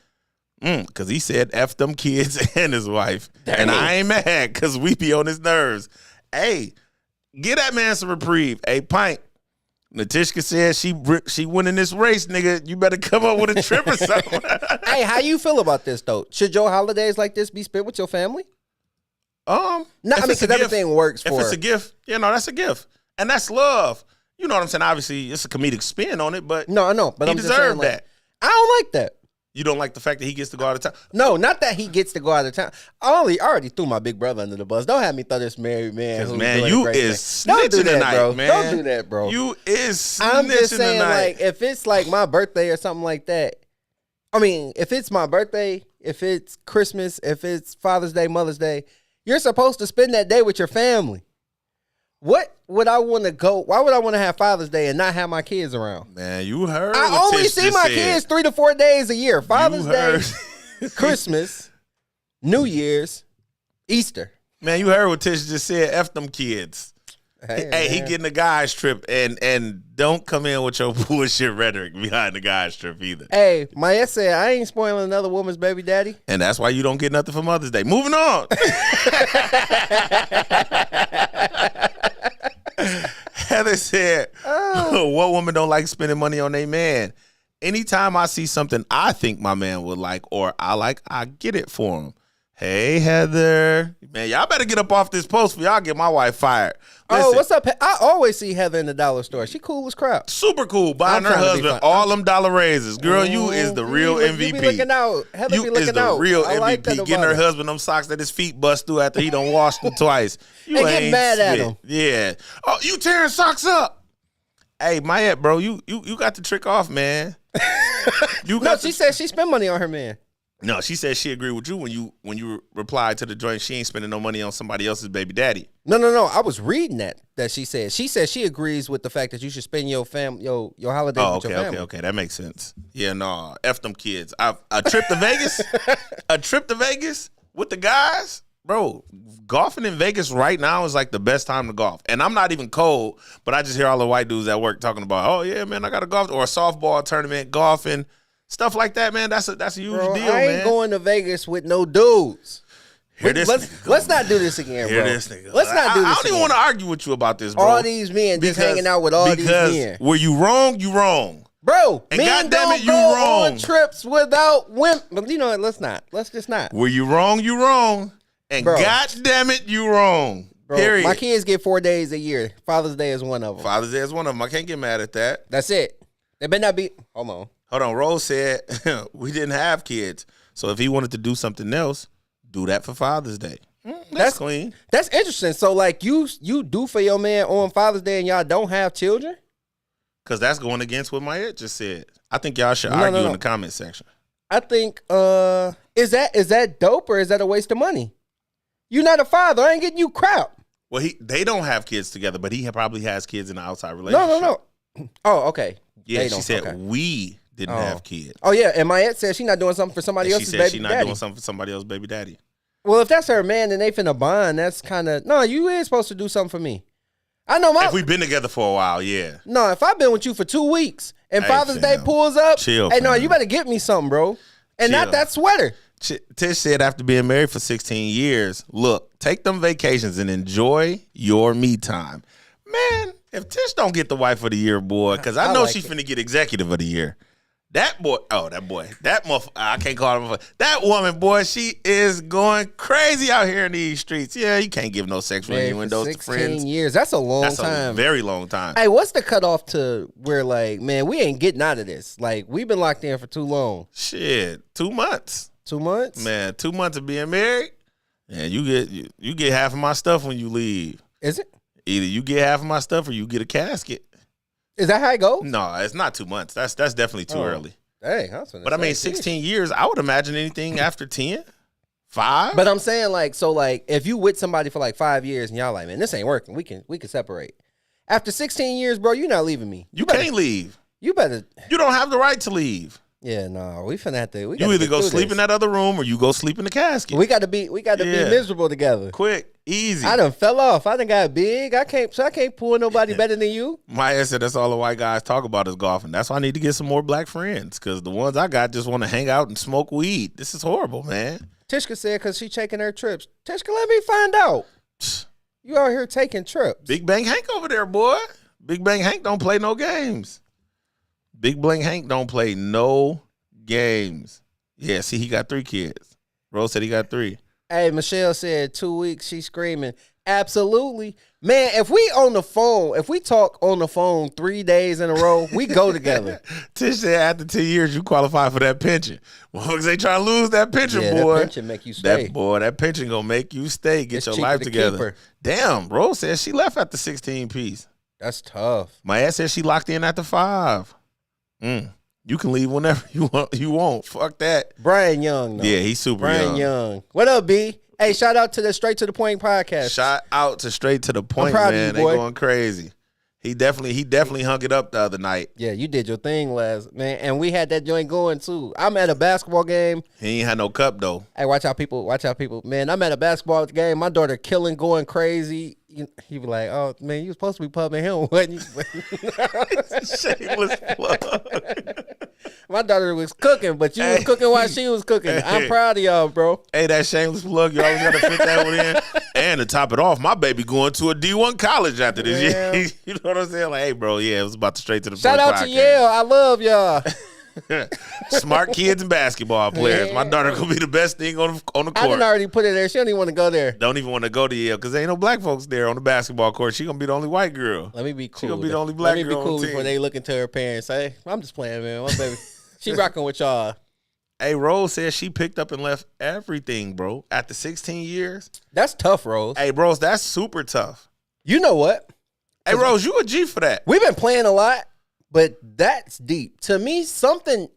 Because he said F them kids and his wife. Dang. And I ain't mad because we be on his nerves. Hey, get that man some reprieve. Hey, Pint. Natishka said she winning this race, nigga. You better come up with a trip or something. Hey, how you feel about this, though? Should your holidays like this be spent with your family? No, I mean, because everything works for. If it's a gift, that's a gift. And that's love. You know what I'm saying? Obviously, it's a comedic spin on it, but no, I know. But he I'm just deserved saying, that. I don't like that. You don't like the fact that he gets to go out of town? No, not that he gets to go out of town. I already threw my big brother under the bus. Don't have me throw this married man. Because, man, you is snitching tonight, bro. man. Don't do that, bro. You is snitching I'm just saying, tonight. like, if it's like my birthday or something like that. I mean, if it's my birthday, if it's Christmas, if it's Father's Day, Mother's Day, you're supposed to spend that day with your family. What would I want to go? Why would I want to have Father's Day and not have my kids around? Man, you heard. I only see my kids 3 to 4 days a year. Father's Day, Christmas, New Year's, Easter. Man, you heard what Tish just said. F them kids. Hey, he getting a guy's trip, and don't come in with your bullshit rhetoric behind the guy's trip either. Hey, my ex said I ain't spoiling another woman's baby daddy. And that's why you don't get nothing for Mother's Day. Moving on. Heather said, what woman don't like spending money on their man? Anytime I see something I think my man would like or I get it for him. Hey, Heather. Man, y'all better get up off this post for y'all get my wife fired. Listen, what's up? I always see Heather in the dollar store. She cool as crap. Super cool. Buying her husband all them dollar raises. Girl, you is the real MVP. You be looking out. Heather be looking out. You is the real like MVP. Getting her husband them socks that his feet bust through after he done washed them twice. You and ain't get mad at him. Yeah. Oh, you tearing socks up. Hey, Mayette, bro, you got the trick off, man. She said she spent money on her man. No, she said she agreed with you when you replied to the joint. She ain't spending no money on somebody else's baby daddy. No. I was reading that she said. She said she agrees with the fact that you should spend your holiday with your family. Okay, that makes sense. Yeah, no, F them kids. A trip to Vegas, with the guys, bro. Golfing in Vegas right now is like the best time to golf. And I'm not even cold, but I just hear all the white dudes at work talking about, oh yeah, man, I got to golf or a softball tournament, golfing. Stuff like that, man. That's a huge deal, man. I ain't going to Vegas with no dudes. Let's not do this again, bro. This nigga. Let's not do this. I don't even want to argue with you about this, bro. All these men just hanging out with all these men. Were you wrong? You wrong, bro. And men don't go on trips without women. But you know what? Let's not. Let's just not. Were you wrong? You wrong. And God damn it, you wrong. Bro, period. My kids get 4 days a year. Father's Day is one of them. Father's Day is one of them. I can't get mad at that. That's it. They better not be. Hold on. Rose said we didn't have kids, so if he wanted to do something else, do that for Father's Day. That's clean. That's interesting. So like you do for your man on Father's Day and y'all don't have children? Because that's going against what my aunt just said. I think y'all should argue in the comment section. I think is that dope or is that a waste of money? You're not a father. I ain't getting you crap. Well, they don't have kids together, but he probably has kids in an outside relationship. No. Oh, okay. Yeah, she said we didn't have kids. Oh, yeah, and my aunt said she's not doing something for somebody else's baby daddy. She said she's not doing something for somebody else's baby daddy. Well, if that's her man, then they finna bond. That's kind of... No, you is supposed to do something for me. I know if we've been together for a while, yeah. No, if I've been with you for 2 weeks and Father's Day pulls up... Chill, hey, no, you better get me something, bro. And not that sweater. Tish said after being married for 16 years, look, take them vacations and enjoy your me time. Man, if Tish don't get the wife of the year, boy, because I know like she's finna get executive of the year. That motherfucker, I can't call her motherfucker. That woman, boy, she is going crazy out here in these streets. Yeah, you can't give no sexual innuendos to friends. 16 years, that's a long time. That's a very long time. Hey, what's the cutoff to where, like, man, we ain't getting out of this? Like, we've been locked in for too long. Shit, 2 months. 2 months? Man, 2 months of being married, and you get half of my stuff when you leave. Is it? Either you get half of my stuff or you get a casket. Is that how it goes? No, it's not 2 months. That's definitely too early. Hey, but I mean, 16 years, I would imagine anything after 10, 5. But I'm saying, like, so, like, if you with somebody for like 5 years and y'all like, man, this ain't working, we can separate. After 16 years, bro, you're not leaving me. You can't leave. You better. You don't have the right to leave. Yeah, no, we finna have to. You either go sleep in that other room or you go sleep in the casket. We got to be miserable together. Quick. Easy. I done fell off. I done got big. I can't pull nobody better than you. Maya said that's all the white guys talk about is golfing. That's why I need to get some more black friends because the ones I got just want to hang out and smoke weed. This is horrible, man. Tishka said because she taking her trips. Tishka, let me find out. You out here taking trips. Big Bang Hank over there, boy. Big Bang Hank don't play no games. Big Bang Hank don't play no games. Yeah, see, he got 3 kids. Rose said he got 3. Hey, Michelle said 2 weeks. She's screaming. Absolutely. Man, if we talk on the phone 3 days in a row, we go together. Tish said after 10 years, you qualify for that pension. Well, they try to lose that pension, boy. That pension make you stay. That pension gonna make you stay. Get your life together. Damn, Rose said she left after 16 piece. That's tough. Maya said she locked in after 5. You can leave whenever you want. Fuck that. Brian Young, though. Yeah, he's super Brian Young. What up, B? Hey, shout out to the Straight to the Point podcast. Shout out to Straight to the Point, I'm proud man. of you, boy. They going crazy. He definitely hung it up the other night. Yeah, you did your thing last, man. And we had that joint going, too. I'm at a basketball game. He ain't had no cup, though. Hey, watch out, people. Man, I'm at a basketball game. My daughter killing, going crazy. He be like, oh, man, you was supposed to be pumping him, wasn't you? Shameless plug. My daughter was cooking, but you was cooking while she was cooking. I'm proud of y'all, bro. Hey, that shameless plug, you always got to fit that one in. And to top it off, my baby going to a D1 college after this year. You know what I'm saying? Like, hey, bro, yeah, it was about to Straight to the Point. Shout out to Yale. I love y'all. Smart kids and basketball players. My daughter gonna be the best thing on the court. I done already put it there. She don't even want to go there. Don't even want to go to Yale because there ain't no black folks there on the basketball court. She gonna be the only white girl. Let me be cool. She gonna be the only black girl. Let me be cool on the before team. they look into her parents. Hey, I'm just playing, man. My baby, she rocking with y'all. Hey, Rose says she picked up and left everything, bro. After 16 years. That's tough, Rose. Hey, Rose, that's super tough. You know what? Hey, Rose, you a G for that. We've been playing a lot, but that's deep. To me, something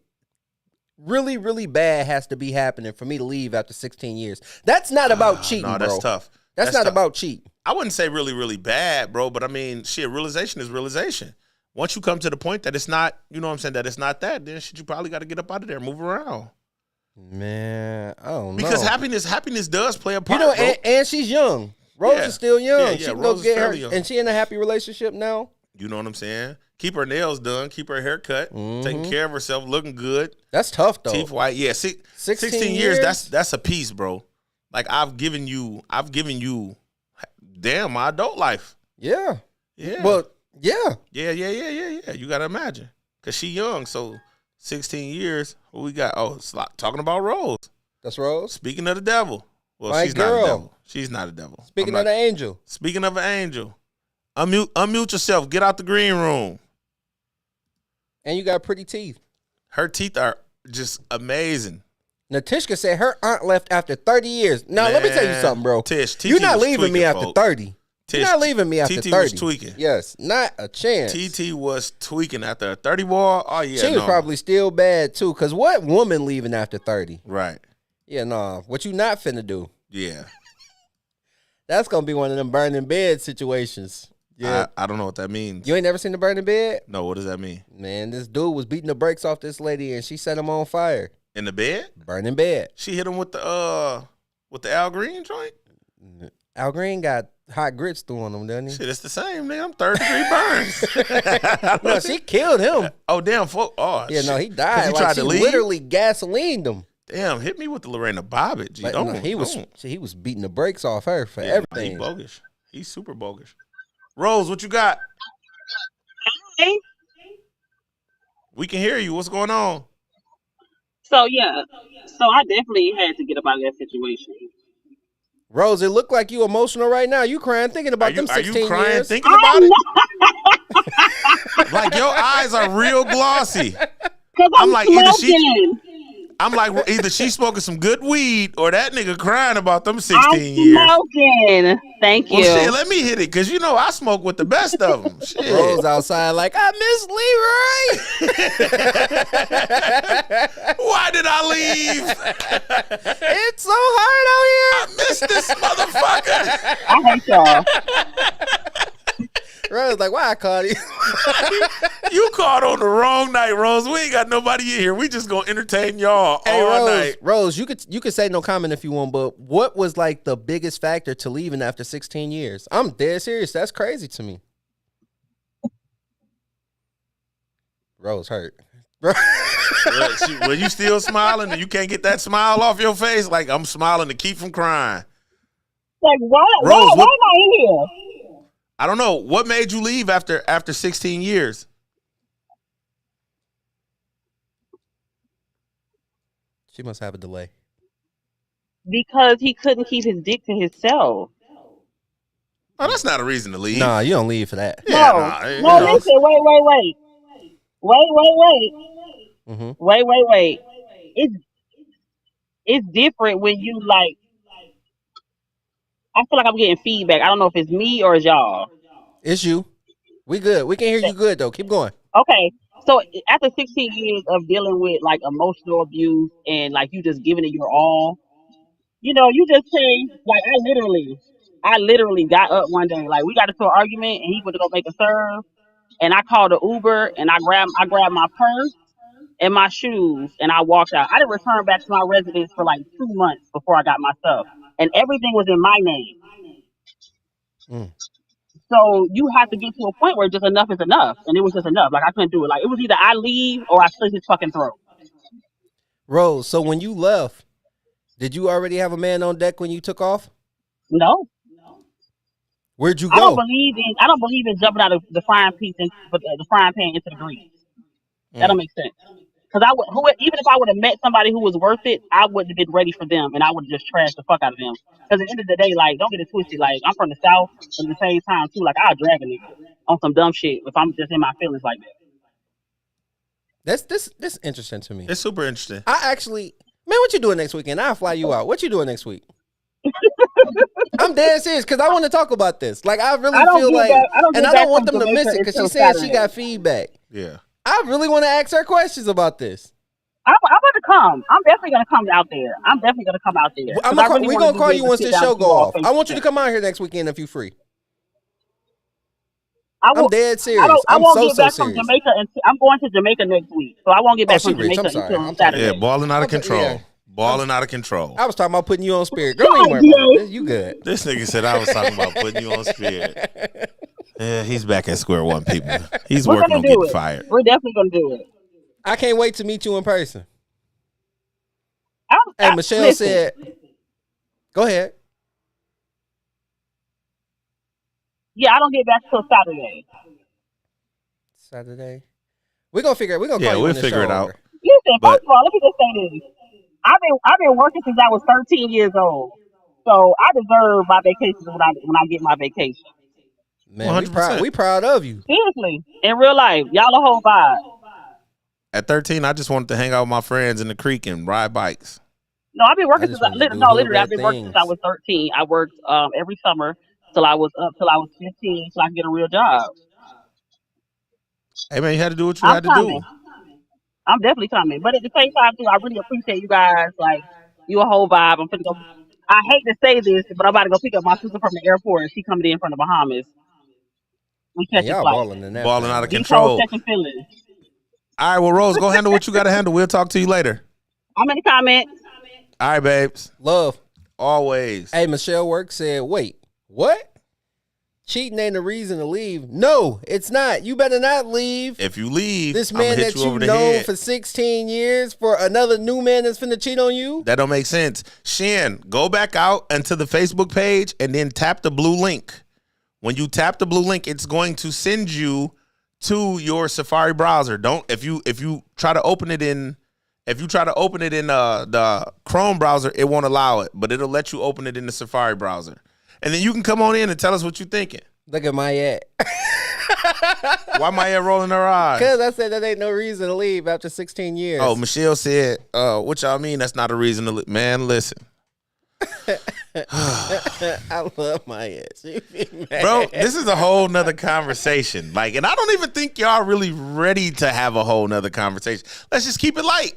really, really bad has to be happening for me to leave after 16 years. That's not about cheating, no, that's bro. tough. That's not tough. about cheating. I wouldn't say really, really bad, bro, but I mean, shit, realization is realization. Once you come to the point that it's not, you know what I'm saying, that it's not that, then shit, you probably got to get up out of there, move around. Man, I don't know. Because happiness does play a part, you know, bro. And she's young. Rose is still young. Yeah, she can Rose go get is her, fairly young. and she in a happy relationship now. You know what I'm saying? Keep her nails done, keep her hair cut, taking care of herself, looking good. That's tough, though. Teeth white. Yeah, 16 years, that's a piece, bro. Like I've given you damn my adult life. Yeah. Yeah. But yeah. Yeah. You gotta imagine. Cause she young, so 16 years. What we got? Oh, it's like talking about Rose. That's Rose. Speaking of the devil. Well, My she's girl. not a devil. She's not a devil. Speaking of the angel. Speaking of an angel. Unmute yourself. Get out the green room. And you got pretty teeth. Her teeth are just amazing. Natishka said her aunt left after 30 years. Now, let me tell you something, bro. Tish, you're not leaving me after 30. You're not leaving me after 30. TT was tweaking. Yes, not a chance. TT was tweaking after a 30 ball. Oh, yeah. She was probably still bad, too, because what woman leaving after 30? Right. Yeah, no. What you not finna do? Yeah. That's going to be one of them burning bed situations. Yeah. I don't know what that means. You ain't never seen the burning bed? No, what does that mean? Man, this dude was beating the brakes off this lady, and she set him on fire. In the bed? Burning bed. She hit him with the Al Green joint? Al Green got hot grits through on him, doesn't he? Shit, it's the same, nigga. I'm 3rd-degree burns. No, she killed him. Oh, damn. Oh, yeah, shit. no, he died. He like tried she to leave? literally gasolined him. Damn, hit me with the Lorena Bobbitt. G. Like, no, he was beating the brakes off her for everything. He's bogus. He's super bogus. Rose, what you got? Hey. We can hear you. What's going on? So I definitely had to get up out of that situation. Rose, it looked like you emotional right now. You crying thinking about them 16 years. Are you crying thinking about it? Like your eyes are real glossy. Cause I'm like either she's smoking some good weed or that nigga crying about them 16 years. I'm smoking. Thank you. Well, shit, let me hit it because you know I smoke with the best of them. Shit. Rose outside like, I miss Leroy. Why did I leave? It's so hard I miss this motherfucker. I hate y'all. out here. Rose like, why I called you? You called on the wrong night, Rose. We ain't got nobody in here. We just gonna entertain y'all all night. Rose, you could say no comment if you want, but what was like the biggest factor to leaving after 16 years? I'm dead serious. That's crazy to me. Rose hurt. Were you still smiling and you can't get that smile off your face? Like, I'm smiling to keep from crying. Like, why Rose, am I in here? I don't know. What made you leave after 16 years? She must have a delay. Because he couldn't keep his dick to himself. Oh, that's not a reason to leave. Nah, you don't leave for that. Yeah, no, listen, wait. Wait. It's different when you like. I feel like I'm getting feedback. I don't know if it's me or it's y'all. It's you. We good. We can hear you good though. Keep going. Okay. So after 16 years of dealing with like emotional abuse and like you just giving it your all, you know, you just say like I literally got up one day, like we got into an argument and he went to go make a serve and I called an Uber and I grabbed my purse and my shoes and I walked out. I didn't return back to my residence for like 2 months before I got my stuff. And everything was in my name. Mm. So you have to get to a point where just enough is enough. And it was just enough. Like I couldn't do it. Like it was either I leave or I slit his fucking throat. Rose, so when you left, did you already have a man on deck when you took off? No. Where'd you I go? don't believe in jumping out of the frying the frying pan into the grease. That don't make sense. Because even if I would have met somebody who was worth it, I wouldn't have been ready for them, and I would have just trashed the fuck out of them. Because at the end of the day, like, don't get it twisted. Like, I'm from the South, but at the same time, too, like, I'll drag a nigga on some dumb shit if I'm just in my feelings like that. That's interesting to me. It's super interesting. I actually, man, what you doing next weekend? I'll fly you out. What you doing next week? I'm dead serious because I want to talk about this. Like, I really feel like, and I don't want them to miss it because she's saying she got feedback. Yeah. I really want to ask her questions about this. I'm about to come. I'm definitely going to come out there. We're going to call you once this show go off. I want you to come out here next weekend if you're free. I'm dead serious. I'm so serious. From Jamaica I'm going to Jamaica next week, so I won't get back from Jamaica until Saturday. Yeah, balling out of control. Yeah. Balling out of control. I was talking about putting you on Spirit. Girl, ain't worried about this. You good. This nigga said I was talking about putting you on Spirit. Yeah, he's back at square one, people. He's working on getting fired. We're definitely going to do it. I can't wait to meet you in person. Hey, Michelle said, go ahead. Yeah, I don't get back till Saturday. Saturday? We're going to figure it. We're going to call you we'll figure it out. Listen, first of all, let me just say this. I've been working since I was 13 years old. So I deserve my vacations when I get my vacation. Man, we proud of you. Seriously. In real life. Y'all a whole vibe. At 13, I just wanted to hang out with my friends in the creek and ride bikes. No, I've been working since I've been working since I was 13. I worked every summer till I was 15 so I could get a real job. Hey man, you had to do what you had to do. I'm definitely coming. But at the same time too, I really appreciate you guys. Like, you a whole vibe. I'm finna go. I hate to say this, but I'm about to go pick up my sister from the airport and she coming in from the Bahamas. We catching flight. Balling out of control. All right, well, Rose, go handle what you got to handle. We'll talk to you later. I'm in the comment. All right, babes. Love. Always. Hey, Michelle Work said, wait, what? Cheating ain't a reason to leave. No, it's not. You better not leave. If you leave, this man that you know for 16 years for another new man that's finna cheat on you? That don't make sense. Shin, go back out into the Facebook page and then tap the blue link. When you tap the blue link, it's going to send you to your Safari browser. If you try to open it in the Chrome browser, it won't allow it, but it'll let you open it in the Safari browser. And then you can come on in and tell us what you're thinking. Look at Mayette. Why Mayette rolling her eyes? Because I said that ain't no reason to leave after 16 years. Oh, Michelle said, what y'all mean that's not a reason to leave? Man, listen. I love Mayette. Bro, this is a whole nother conversation. Like, and I don't even think y'all really ready to have a whole nother conversation. Let's just keep it light.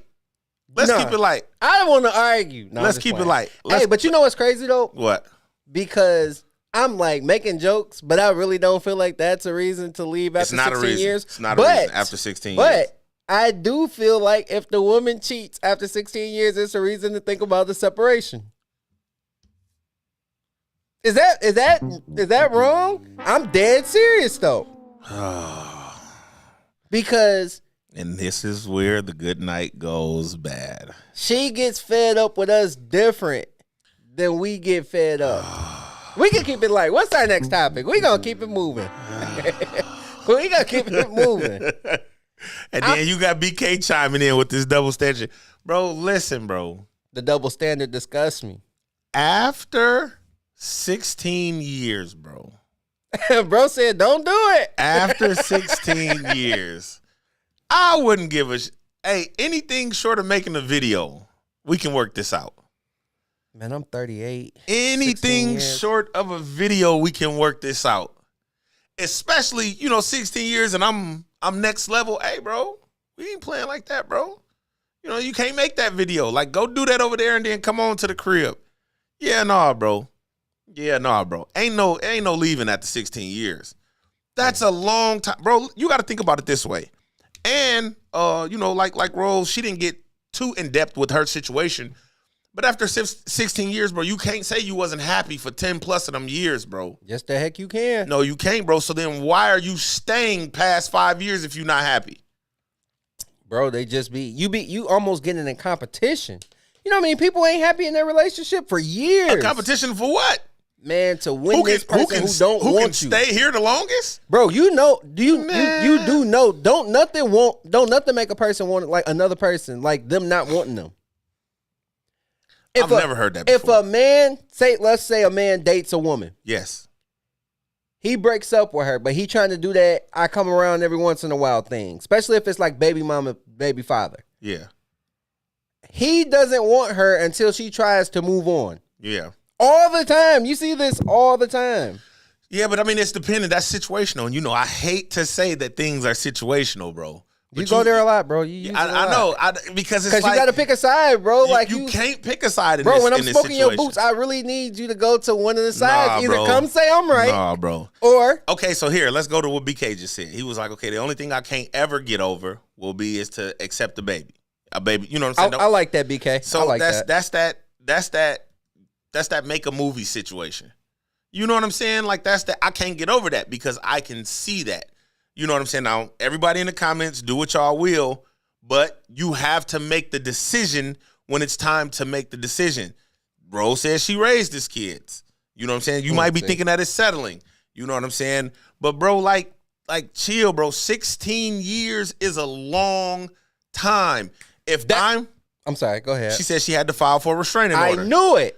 Keep it light. I don't want to argue. No, let's keep it light. Hey, but you know what's crazy though? What? Because I'm like making jokes, but I really don't feel like that's a reason to leave after 16 years. It's not a reason after 16 years. But I do feel like if the woman cheats after 16 years, it's a reason to think about the separation. Is that wrong? I'm dead serious though. Because and this is where the good night goes bad. She gets fed up with us different than we get fed up. We can keep it like, what's our next topic? We gonna keep it moving. We gonna keep it moving. And then you got BK chiming in with this double standard. Bro, listen, bro. The double standard disgusts me. After 16 years, bro. Bro said, don't do it. After 16 years, I wouldn't give a hey, anything short of making a video, we can work this out. Man, I'm 38. Anything short of a video, we can work this out. Especially, 16 years and I'm next level. Hey, bro, we ain't playing like that, bro. You can't make that video. Like, go do that over there and then come on to the crib. Yeah, nah, bro. Ain't no leaving after 16 years. That's a long time. Bro, you got to think about it this way. And, like Rose, she didn't get too in-depth with her situation. But after 16 years, bro, you can't say you wasn't happy for 10 plus of them years, bro. Yes, the heck you can. No, you can't, bro. So then why are you staying past 5 years if you're not happy? Bro, they just you almost getting in competition. You know what I mean? People ain't happy in their relationship for years. A competition for what? Man, to win this person who don't want you. Stay here the longest? Bro, you do know, don't nothing make a person want like another person, like them not wanting them. I've never heard that before. If a man, let's say a man dates a woman. Yes. He breaks up with her, but he trying to do that I come around every once in a while thing, especially if it's like baby mama, baby father. Yeah. He doesn't want her until she tries to move on. Yeah. All the time. You see this all the time. Yeah, but I mean, it's dependent. That's situational. And I hate to say that things are situational, bro. But you go there a lot, bro. I know. Because it's like, you got to pick a side, bro. You can't pick a side in bro, this when I'm in this smoking your situation. boots, I really need you to go to one of the sides. Either bro. come say I'm right. Nah, bro. Or. Okay, so here, let's go to what BK just said. He was like, okay, the only thing I can't ever get over is to accept a baby. A baby, you know what I'm saying? I like that, BK. So I like that's that make a movie situation. You know what I'm saying? Like I can't get over that because I can see that. You know what I'm saying? Now, everybody in the comments, do what y'all will, but you have to make the decision when it's time to make the decision. Rose says she raised his kids. You know what I'm saying? You might be thinking that it's settling. You know what I'm saying? But bro, like chill, bro. 16 years is a long time. I'm sorry, go ahead. She said she had to file for a restraining order. I knew it.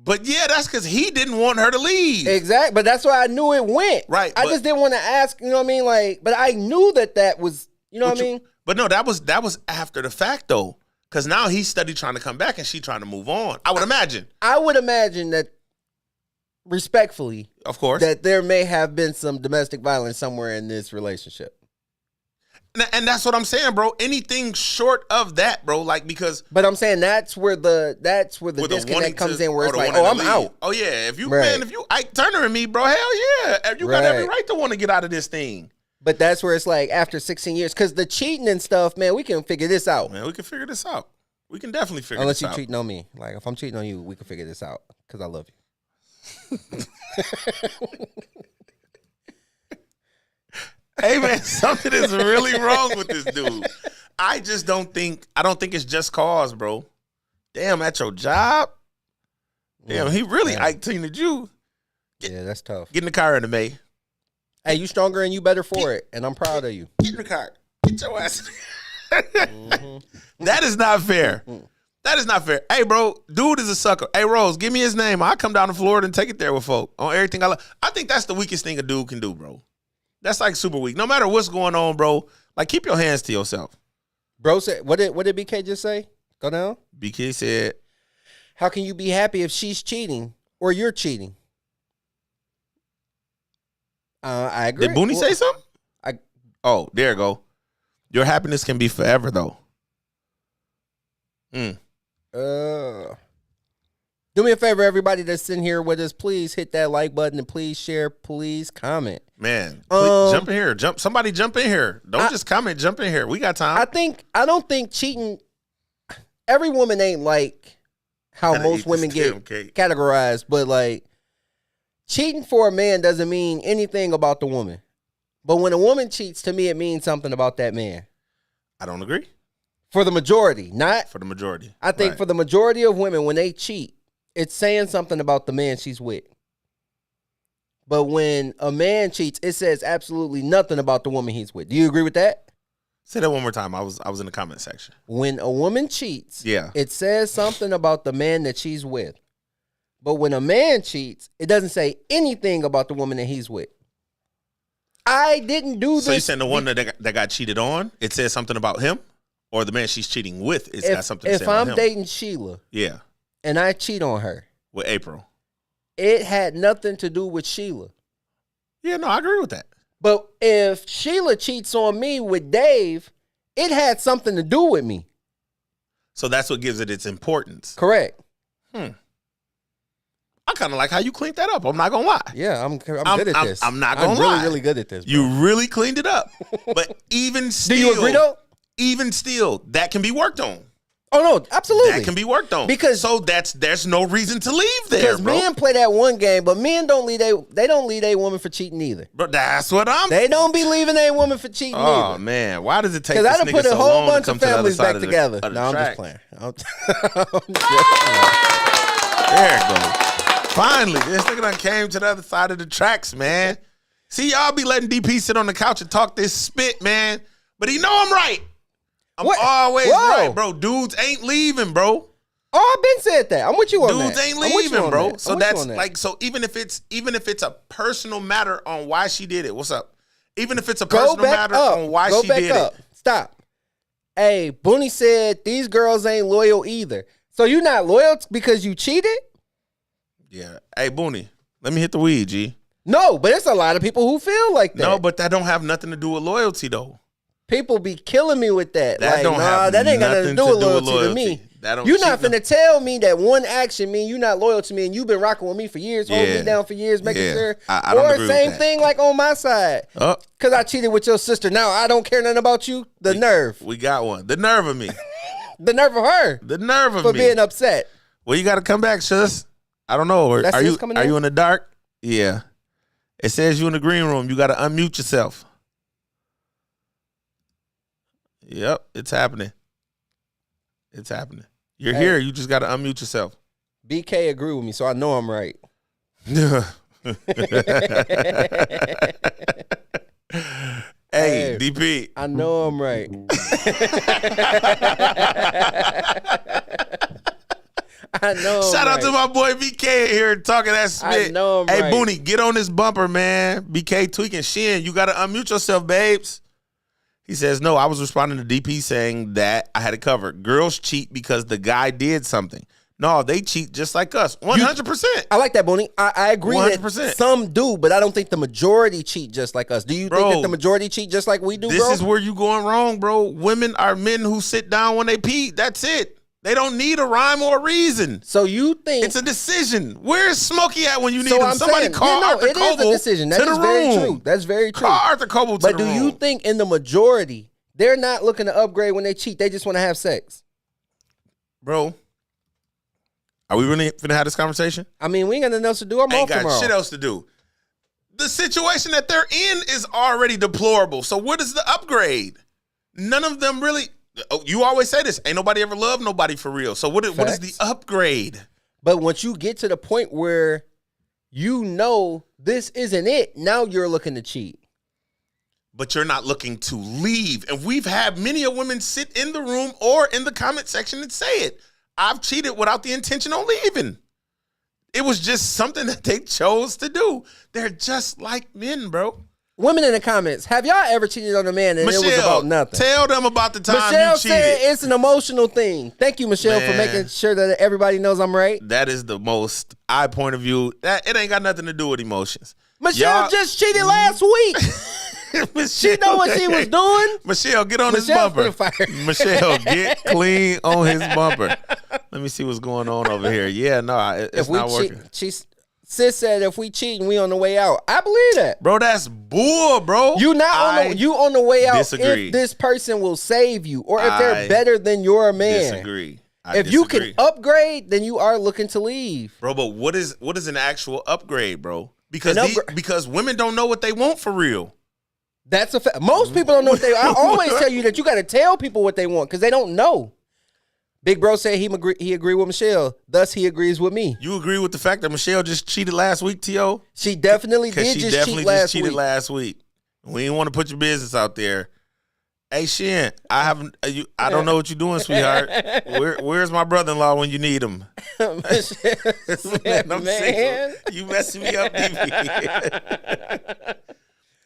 But yeah, that's because he didn't want her to leave. Exactly. But that's why I knew it went. Right. I just didn't want to ask, you know what I mean? Like, but I knew that was, you know what I mean? But no, that was after the fact though. Because now he's steady trying to come back and she trying to move on. I would imagine that, respectfully, of course, that there may have been some domestic violence somewhere in this relationship. And that's what I'm saying, bro. Anything short of that, bro, like because. But I'm saying that's where the disconnect comes in, where it's like, I'm out. Oh yeah, if you Ike Turner and me, bro, hell yeah, you got every right to want to get out of this thing. But that's where it's like after 16 years, because the cheating and stuff, man, we can figure this out. Man, we can figure this out. We can definitely figure this out. Unless you're cheating on me, like if I'm cheating on you, we can figure this out because I love you. Hey man, something is really wrong with this dude. I don't think it's just cause, bro. Damn, at your job. Damn, he really Ike Tina you. Yeah, that's tough. Get in the car in the May. Hey, you stronger and you better for it, and I'm proud of you. Get in the car. Get your ass. That is not fair. That is not fair. Hey, bro, dude is a sucker. Hey, Rose, give me his name. I'll come down to Florida and take it there with folk on everything I love. I think that's the weakest thing a dude can do, bro. That's like super weak. No matter what's going on, bro, like keep your hands to yourself. Bro said, what did BK just say? Go down. BK said, how can you be happy if she's cheating or you're cheating? I agree. Did Booney say something? Oh, there you go. Your happiness can be forever, though. Did Do me a favor, everybody that's sitting here with us, please hit that like button and please share, please comment. Man, please jump in here. Somebody jump in here. Don't just comment, jump in here. We got time. I don't think cheating, every woman ain't like how most women get categorized, but like cheating for a man doesn't mean anything about the woman. But when a woman cheats, to me, it means something about that man. I don't agree. For the majority, not for the majority. I think for the majority of women, when they cheat, it's saying something about the man she's with. But when a man cheats, it says absolutely nothing about the woman he's with. Do you agree with that? Say that one more time. I was in the comment section. When a woman cheats, it says something about the man that she's with. But when a man cheats, it doesn't say anything about the woman that he's with. I didn't do this. So you're saying the one that got cheated on, it says something about him? Or the man she's cheating with is got something to say about him? If I'm dating Sheila, and I cheat on her with April, it had nothing to do with Sheila. Yeah, no, I agree with that. But if Sheila cheats on me with Dave, it had something to do with me. So that's what gives it its importance. Correct. I kind of like how you cleaned that up. I'm not gonna lie. Yeah, I'm good at this. I'm not gonna lie. I'm really good at this. Bro. You really cleaned it up. But even still, do you agree though? Even still, that can be worked on. Oh no, absolutely. That can be worked on. Because there's no reason to leave there. Because men play that one game, but men don't leave a woman for cheating either. But that's what They don't be leaving a woman for cheating either. Oh man, why does it take? Because I done put a whole bunch of families back together. No, I'm just playing. There it goes. Finally, this nigga done came to the other side of the tracks, man. See, y'all be letting DP sit on the couch and talk this spit, man. But he know I'm right. I'm always right, bro. Dudes ain't leaving, bro. Oh, I've been said that. I'm with you on that. Dudes ain't leaving, bro. So that's like, so even if it's a personal matter on why she did it, what's up? Even if it's a personal matter on why she did it. Stop. Hey, Booney said these girls ain't loyal either. So you not loyal because you cheated? Yeah. Hey, Booney, let me hit the weed, G. No, but it's a lot of people who feel like that. No, but that don't have nothing to do with loyalty, though. People be killing me with that. That ain't got nothing to do with loyalty to me. You're not finna tell me that one action mean you not loyal to me and you've been rocking with me for years, holding me down for years, making sure. I don't agree same with that. thing like on my side. Because I cheated with your sister. Now I don't care nothing about you. The nerve. We got one. The nerve of me. The nerve of her. The nerve of me. For being upset. Well, you got to come back, sis. I don't know. Are you in the dark? Yeah. It says you in the green room. You got to unmute yourself. Yep, it's happening. It's happening. You're here. You just got to unmute yourself. BK agree with me, so I know I'm right. Hey, DP. I know I'm right. I know. Shout out to my boy BK here talking that spit. I know I'm right. Booney, get on this bumper, man. BK tweaking. Shin, you got to unmute yourself, babes. He says, no, I was responding to DP saying that I had it covered. Girls cheat because the guy did something. No, they cheat just like us. 100%. I like that, Booney. I agree 100%. That some do, but I don't think the majority cheat just like us. Do you think that the majority cheat just like we do, This is where you going wrong, bro. Women are men who sit down when they pee. That's it. They don't need a rhyme or a reason. So you think it's a decision? Where's Smokey at when you need him? Somebody call Arthur Coble it is a decision. That is very true. That's very true. Call Arthur Coble to the room. But do you think in the majority they're not looking to upgrade when they cheat? They just want to have sex, bro. Are we really finna have this conversation? I mean, we ain't got nothing else to do. I'm off tomorrow. Ain't got shit else to do. The situation that they're in is already deplorable. So what is the upgrade? None of them really. You always say this. Ain't nobody ever loved nobody for real. So what is the upgrade? But once you get to the point where you know this isn't it, now you're looking to cheat. But you're not looking to leave. And we've had many of women sit in the room or in the comment section and say it. I've cheated without the intention of leaving. It was just something that they chose to do. They're just like men, bro. Women in the comments, have y'all ever cheated on a man and Michelle, it was about nothing? Tell them about the time Michelle you cheated. said it's an emotional thing. Thank you, Michelle, for making sure that everybody knows I'm right. That is the most point of view. It ain't got nothing to do with emotions. Michelle just cheated last week. She know what she was doing. Michelle, get on his bumper. Michelle, get clean on his bumper. Let me see what's going on over here. Yeah, no, it's not working. Sis said if we cheat and we on the way out. I believe that. Bro, that's bull, bro. You on the way out disagree. if this person will save you or if they're better than your man. Disagree. If you can upgrade, then you are looking to leave. Bro, but what is an actual upgrade, bro? Because women don't know what they want for real. That's a fact. Most people don't know what they want. I always tell you that you got to tell people what they want because they don't know. Big Bro said he agreed with Michelle. Thus, he agrees with me. You agree with the fact that Michelle just cheated last week, T.O.? She definitely did just cheat last week. We didn't want to put your business out there. Hey, Shin, I don't know what you're doing, sweetheart. Where's my brother-in-law when you need him? Man. You messing me up, DB.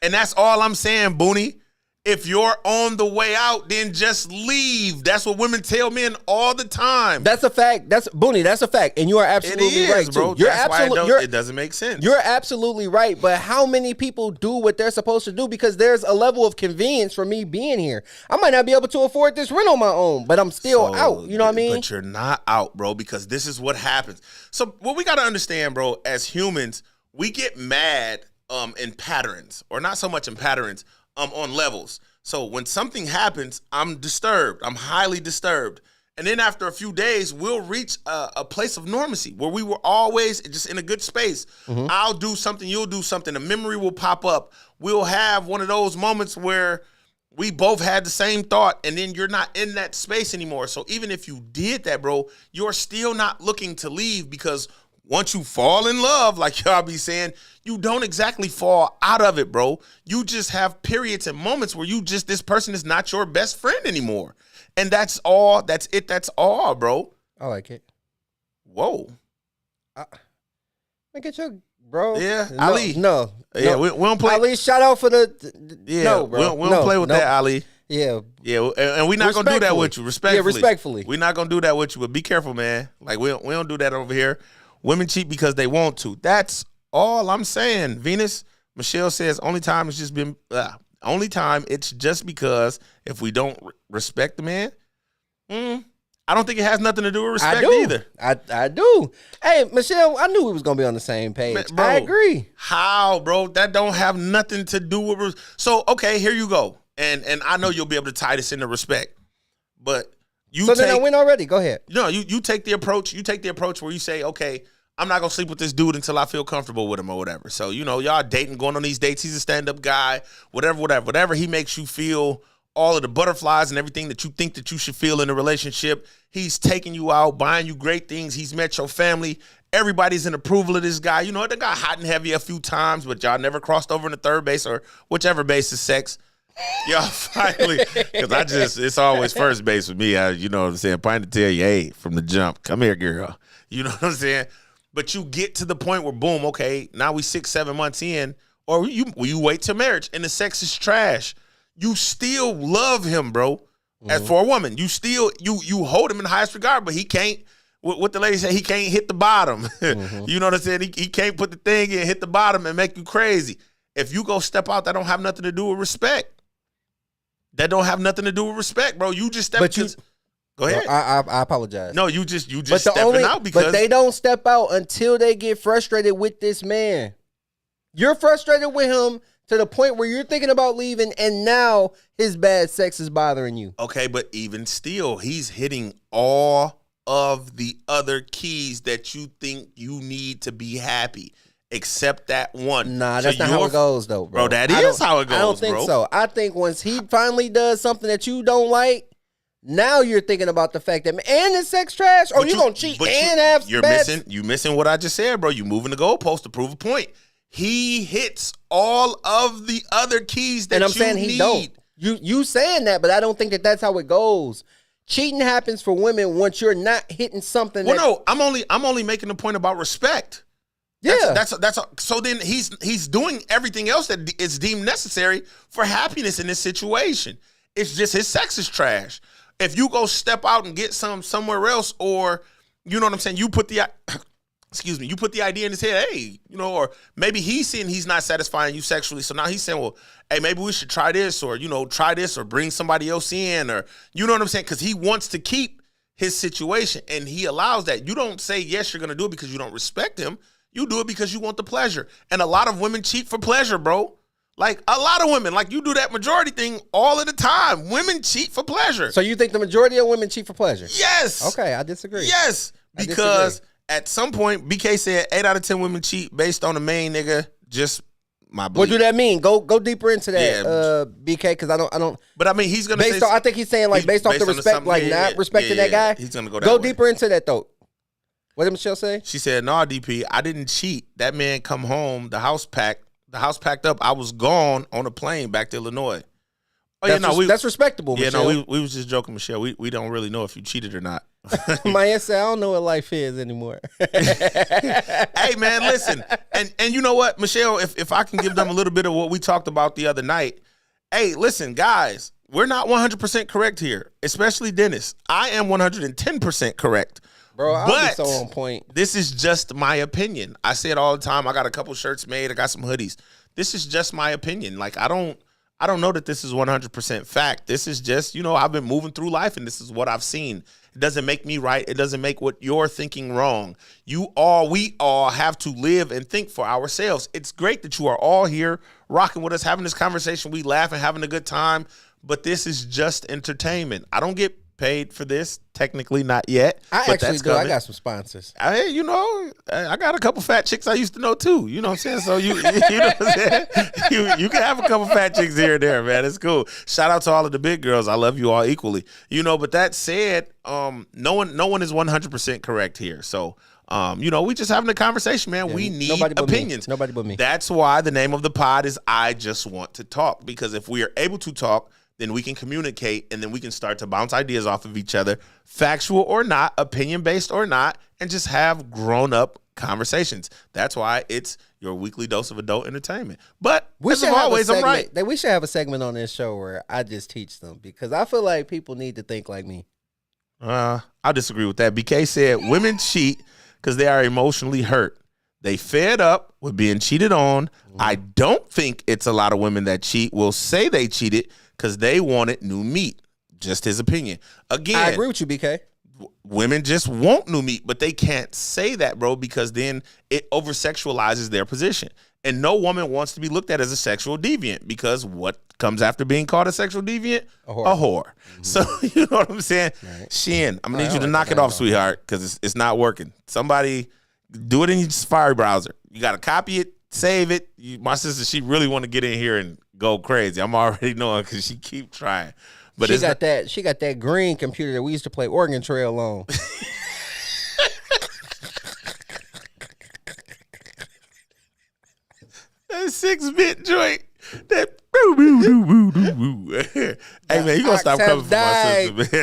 And that's all I'm saying, Booney. If you're on the way out, then just leave. That's what women tell men all the time. That's a fact. That's Booney. That's a fact, and you are absolutely right, bro. Too. It doesn't make sense. You're absolutely right. But how many people do what they're supposed to do? Because there's a level of convenience for me being here. I might not be able to afford this rent on my own, but I'm still out. You know what I mean? But you're not out, bro, because this is what happens. So what we got to understand, bro, as humans, we get mad in patterns, or not so much in patterns. On levels. So when something happens, I'm disturbed. I'm highly disturbed. And then after a few days, we'll reach a place of normalcy where we were always just in a good space. Mm-hmm. I'll do something, you'll do something. A memory will pop up. We'll have one of those moments where we both had the same thought, and then you're not in that space anymore. So even if you did that, bro, you're still not looking to leave, because once you fall in love, like y'all be saying, you don't exactly fall out of it, bro. You just have periods and moments where this person is not your best friend anymore. And that's all. That's it. That's all, bro. I like it. Whoa. Look at your bro. Yeah, no, Ali. No. Yeah, we don't play. Ali, shout out for the yeah, no, bro. We don't play with that, Ali. Yeah. Yeah, and we're not going to do that with you, respectfully. Yeah, respectfully. We're not going to do that with you, but be careful, man. Like, we don't do that over here. Women cheat because they want to. That's all I'm saying. Venus, Michelle says only time it's just because if we don't respect the man, I don't think it has nothing to do with respect either. I do. Hey, Michelle, I knew we was going to be on the same page. Man, bro, I agree. How, bro? That don't have nothing to do with So, okay, here you go. And I know you'll be able to tie this into respect. But then I win already. Go ahead. No, you take the approach. You take the approach where you say, okay, I'm not gonna sleep with this dude until I feel comfortable with him or whatever. So, y'all dating, going on these dates. He's a stand-up guy, whatever he makes you feel, all of the butterflies and everything that you think that you should feel in a relationship. He's taking you out, buying you great things. He's met your family. Everybody's in approval of this guy. They got hot and heavy a few times, but y'all never crossed over into third base or whichever base is sex. Y'all finally, because it's always first base with me. You know what I'm saying? Trying to tell you, hey, from the jump, come here, girl. You know what I'm saying? But you get to the point where, boom, okay, now we 6-7 months in, or you wait till marriage and the sex is trash. You still love him, bro. Mm-hmm. As for a woman, you still, you hold him in the highest regard, but he can't, what the lady said, he can't hit the bottom. Mm-hmm. You know what I'm saying? He can't put the thing in, hit the bottom and make you crazy. If you go step out, that don't have nothing to do with respect. That don't have nothing to do with respect, bro. You just step out. Go ahead. I apologize. No, you just stepping out because. But they don't step out until they get frustrated with this man. You're frustrated with him to the point where you're thinking about leaving, and now his bad sex is bothering you. Okay, but even still, he's hitting all of the other keys that you think you need to be happy. Except that one. Nah, that's not how it goes, though, bro. Bro, that is how it goes, I don't think so. I think once he finally does something that you don't like, now you're thinking about the fact that, and it's sex trash, or you're going to cheat and have you're missing what I just said, bro. You moving the goalpost to prove a point. He hits all of the other keys that you need. And I'm saying he don't. You saying that, but I don't think that that's how it goes. Cheating happens for women once you're not hitting something. Well, no, I'm only making a point about respect. Yeah, that's so then he's doing everything else that is deemed necessary for happiness in this situation. It's just his sex is trash. If you go step out and get somewhere else, or you know what I'm saying, you put the idea in his head, hey, or maybe he's seeing he's not satisfying you sexually, so now he's saying, well, hey, maybe we should try this, or try this, or bring somebody else in, or you know what I'm saying, because he wants to keep his situation, and he allows that. You don't say yes, you're gonna do it because you don't respect him. You do it because you want the pleasure. And a lot of women cheat for pleasure, bro. Like, a lot of women, like, you do that majority thing all of the time. Women cheat for pleasure. So you think the majority of women cheat for pleasure? Yes. Okay, I disagree. Yes, because at some point, BK said 8 out of 10 women cheat based on the main nigga. Just my belief. What do that mean? Go deeper into that, BK, because I don't. But I mean, he's gonna based on, I think he's saying like based off the respect, like not respecting that guy. He's gonna go that Go way. deeper into that though. What did Michelle say? She said, "No, DP, I didn't cheat. That man come home, the house packed up. I was gone on a plane back to Illinois." Oh, that's respectable. Yeah, Michelle. no, we was just joking, Michelle. We don't really know if you cheated or not. Maya said, "I don't know what life is anymore." Hey man, listen, and you know what, Michelle, if I can give them a little bit of what we talked about the other night. Hey, listen, guys, we're not 100% correct here, especially Dennis. I am 110% correct. Bro, I'll be so on point. This is just my opinion. I say it all the time. I got a couple shirts made. I got some hoodies. This is just my opinion. Like, I don't know that this is 100% fact. This is just, I've been moving through life and this is what I've seen. It doesn't make me right. It doesn't make what you're thinking wrong. We all have to live and think for ourselves. It's great that you are all here rocking with us, having this conversation. We laugh and having a good time, but this is just entertainment. I don't get paid for this, technically not yet. I actually do. I got some sponsors. I got a couple fat chicks I used to know too. You know what I'm saying? So you know what I'm saying? You can have a couple fat chicks here and there, man. It's cool. Shout out to all of the big girls. I love you all equally. But that said, no one is 100% correct here. So we just having a conversation, man. Yeah, we need opinions. Nobody but me. That's why the name of the pod is I Just Want to Talk, because if we are able to talk, then we can communicate, and then we can start to bounce ideas off of each other, factual or not, opinion-based or not, and just have grown-up conversations. That's why it's your weekly dose of adult entertainment. But as always, I'm right. We should have a segment on this show where I just teach them, because I feel like people need to think like me. I disagree with that. BK said women cheat because they are emotionally hurt. They fed up with being cheated on. I don't think it's a lot of women that cheat will say they cheated because they wanted new meat. Just his opinion. Again, I agree with you, BK. Women just want new meat, but they can't say that, bro, because then it over-sexualizes their position. And no woman wants to be looked at as a sexual deviant, because what comes after being called a sexual deviant? A whore. Mm-hmm. So, you know what I'm saying? Right. Shin, I'm going to need you to knock it off, sweetheart, because it's not working. Somebody do it in your Safari browser. You got to copy it, save it. My sister, she really want to get in here and go crazy. I'm already knowing because she keep trying. But she got that green computer that we used to play Oregon Trail on. That 6-bit joint. That boo boo boo boo boo boo. Hey man, you gonna stop coming for my sister,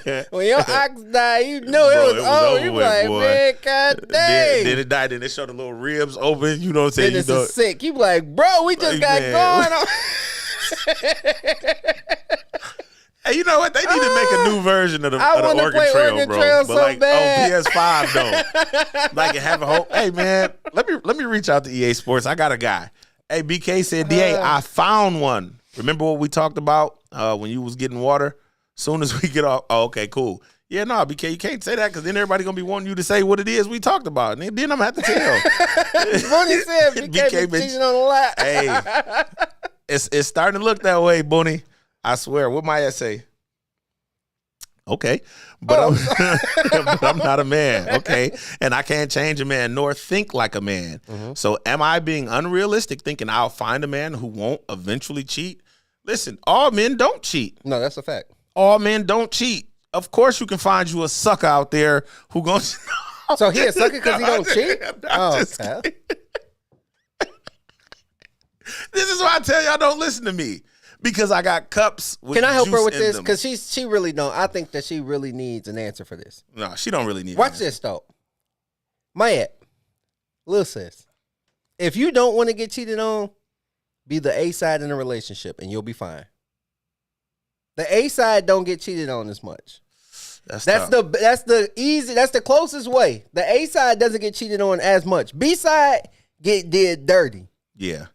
man. When your ox died, you knew it was over. You like, boy. Man, god dang. Then it died. Then they showed the little ribs open. You know what I'm saying? Then it's sick. You like, bro, we just got going on. Hey, you know what? They need to make a new version of the Oregon Trail, bro. But like on PS5 though. Like have a whole. Hey man, let me reach out to EA Sports. I got a guy. Hey, BK said, DA, I found one. Remember what we talked about when you was getting water? Soon as we get off. Oh, okay, cool. Yeah, no, BK, you can't say that because then everybody going to be wanting you to say what it is we talked about. And then I'm going to have to tell. Bonnie said BK been cheating on a lot. Hey, it's starting to look that way, Bonnie. I swear. What might I say? Okay, but I'm not a man, okay? And I can't change a man nor think like a man. Mm-hmm. So am I being unrealistic thinking I'll find a man who won't eventually cheat? Listen, all men don't cheat. No, that's a fact. All men don't cheat. Of course you can find you a sucker out there who going to... So he a sucker because he don't cheat? Okay. This is why I tell y'all don't listen to me. Because I got cups with Can I help juice her with in this? them. Because she really don't. I think that she really needs an answer for this. No, she don't really need Watch this, though. Mayette, Lil sis, if you don't want to get cheated on, be the A side in a relationship and you'll be fine. The A side don't get cheated on as much. That's the closest way. The A side doesn't get cheated on as much. B side did dirty. Yeah.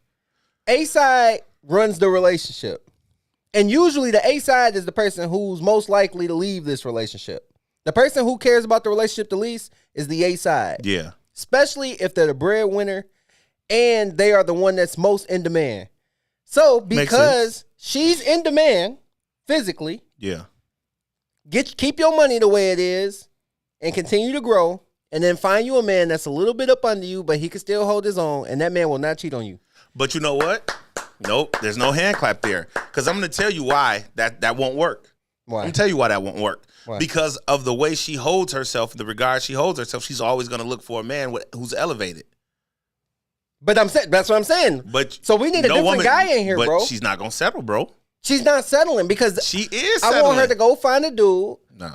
A side runs the relationship. And usually the A side is the person who's most likely to leave this relationship. The person who cares about the relationship the least is the A side. Yeah. Especially if they're the breadwinner and they are the one that's most in demand. So because she's in demand physically, yeah, keep your money the way it is and continue to grow, and then find you a man that's a little bit up under you, but he can still hold his own, and that man will not cheat on you. But you know what? Nope, there's no hand clap there. Because I'm going to tell you why that won't work. Why? I'm going to tell you why that won't work. Why? Because of the way she holds herself, the regard she holds herself, she's always going to look for a man who's elevated. But that's what I'm saying. But so we need a different guy in here, but bro. She's not going to settle, bro. She's not settling because she is settling. I want her to go find a dude. No.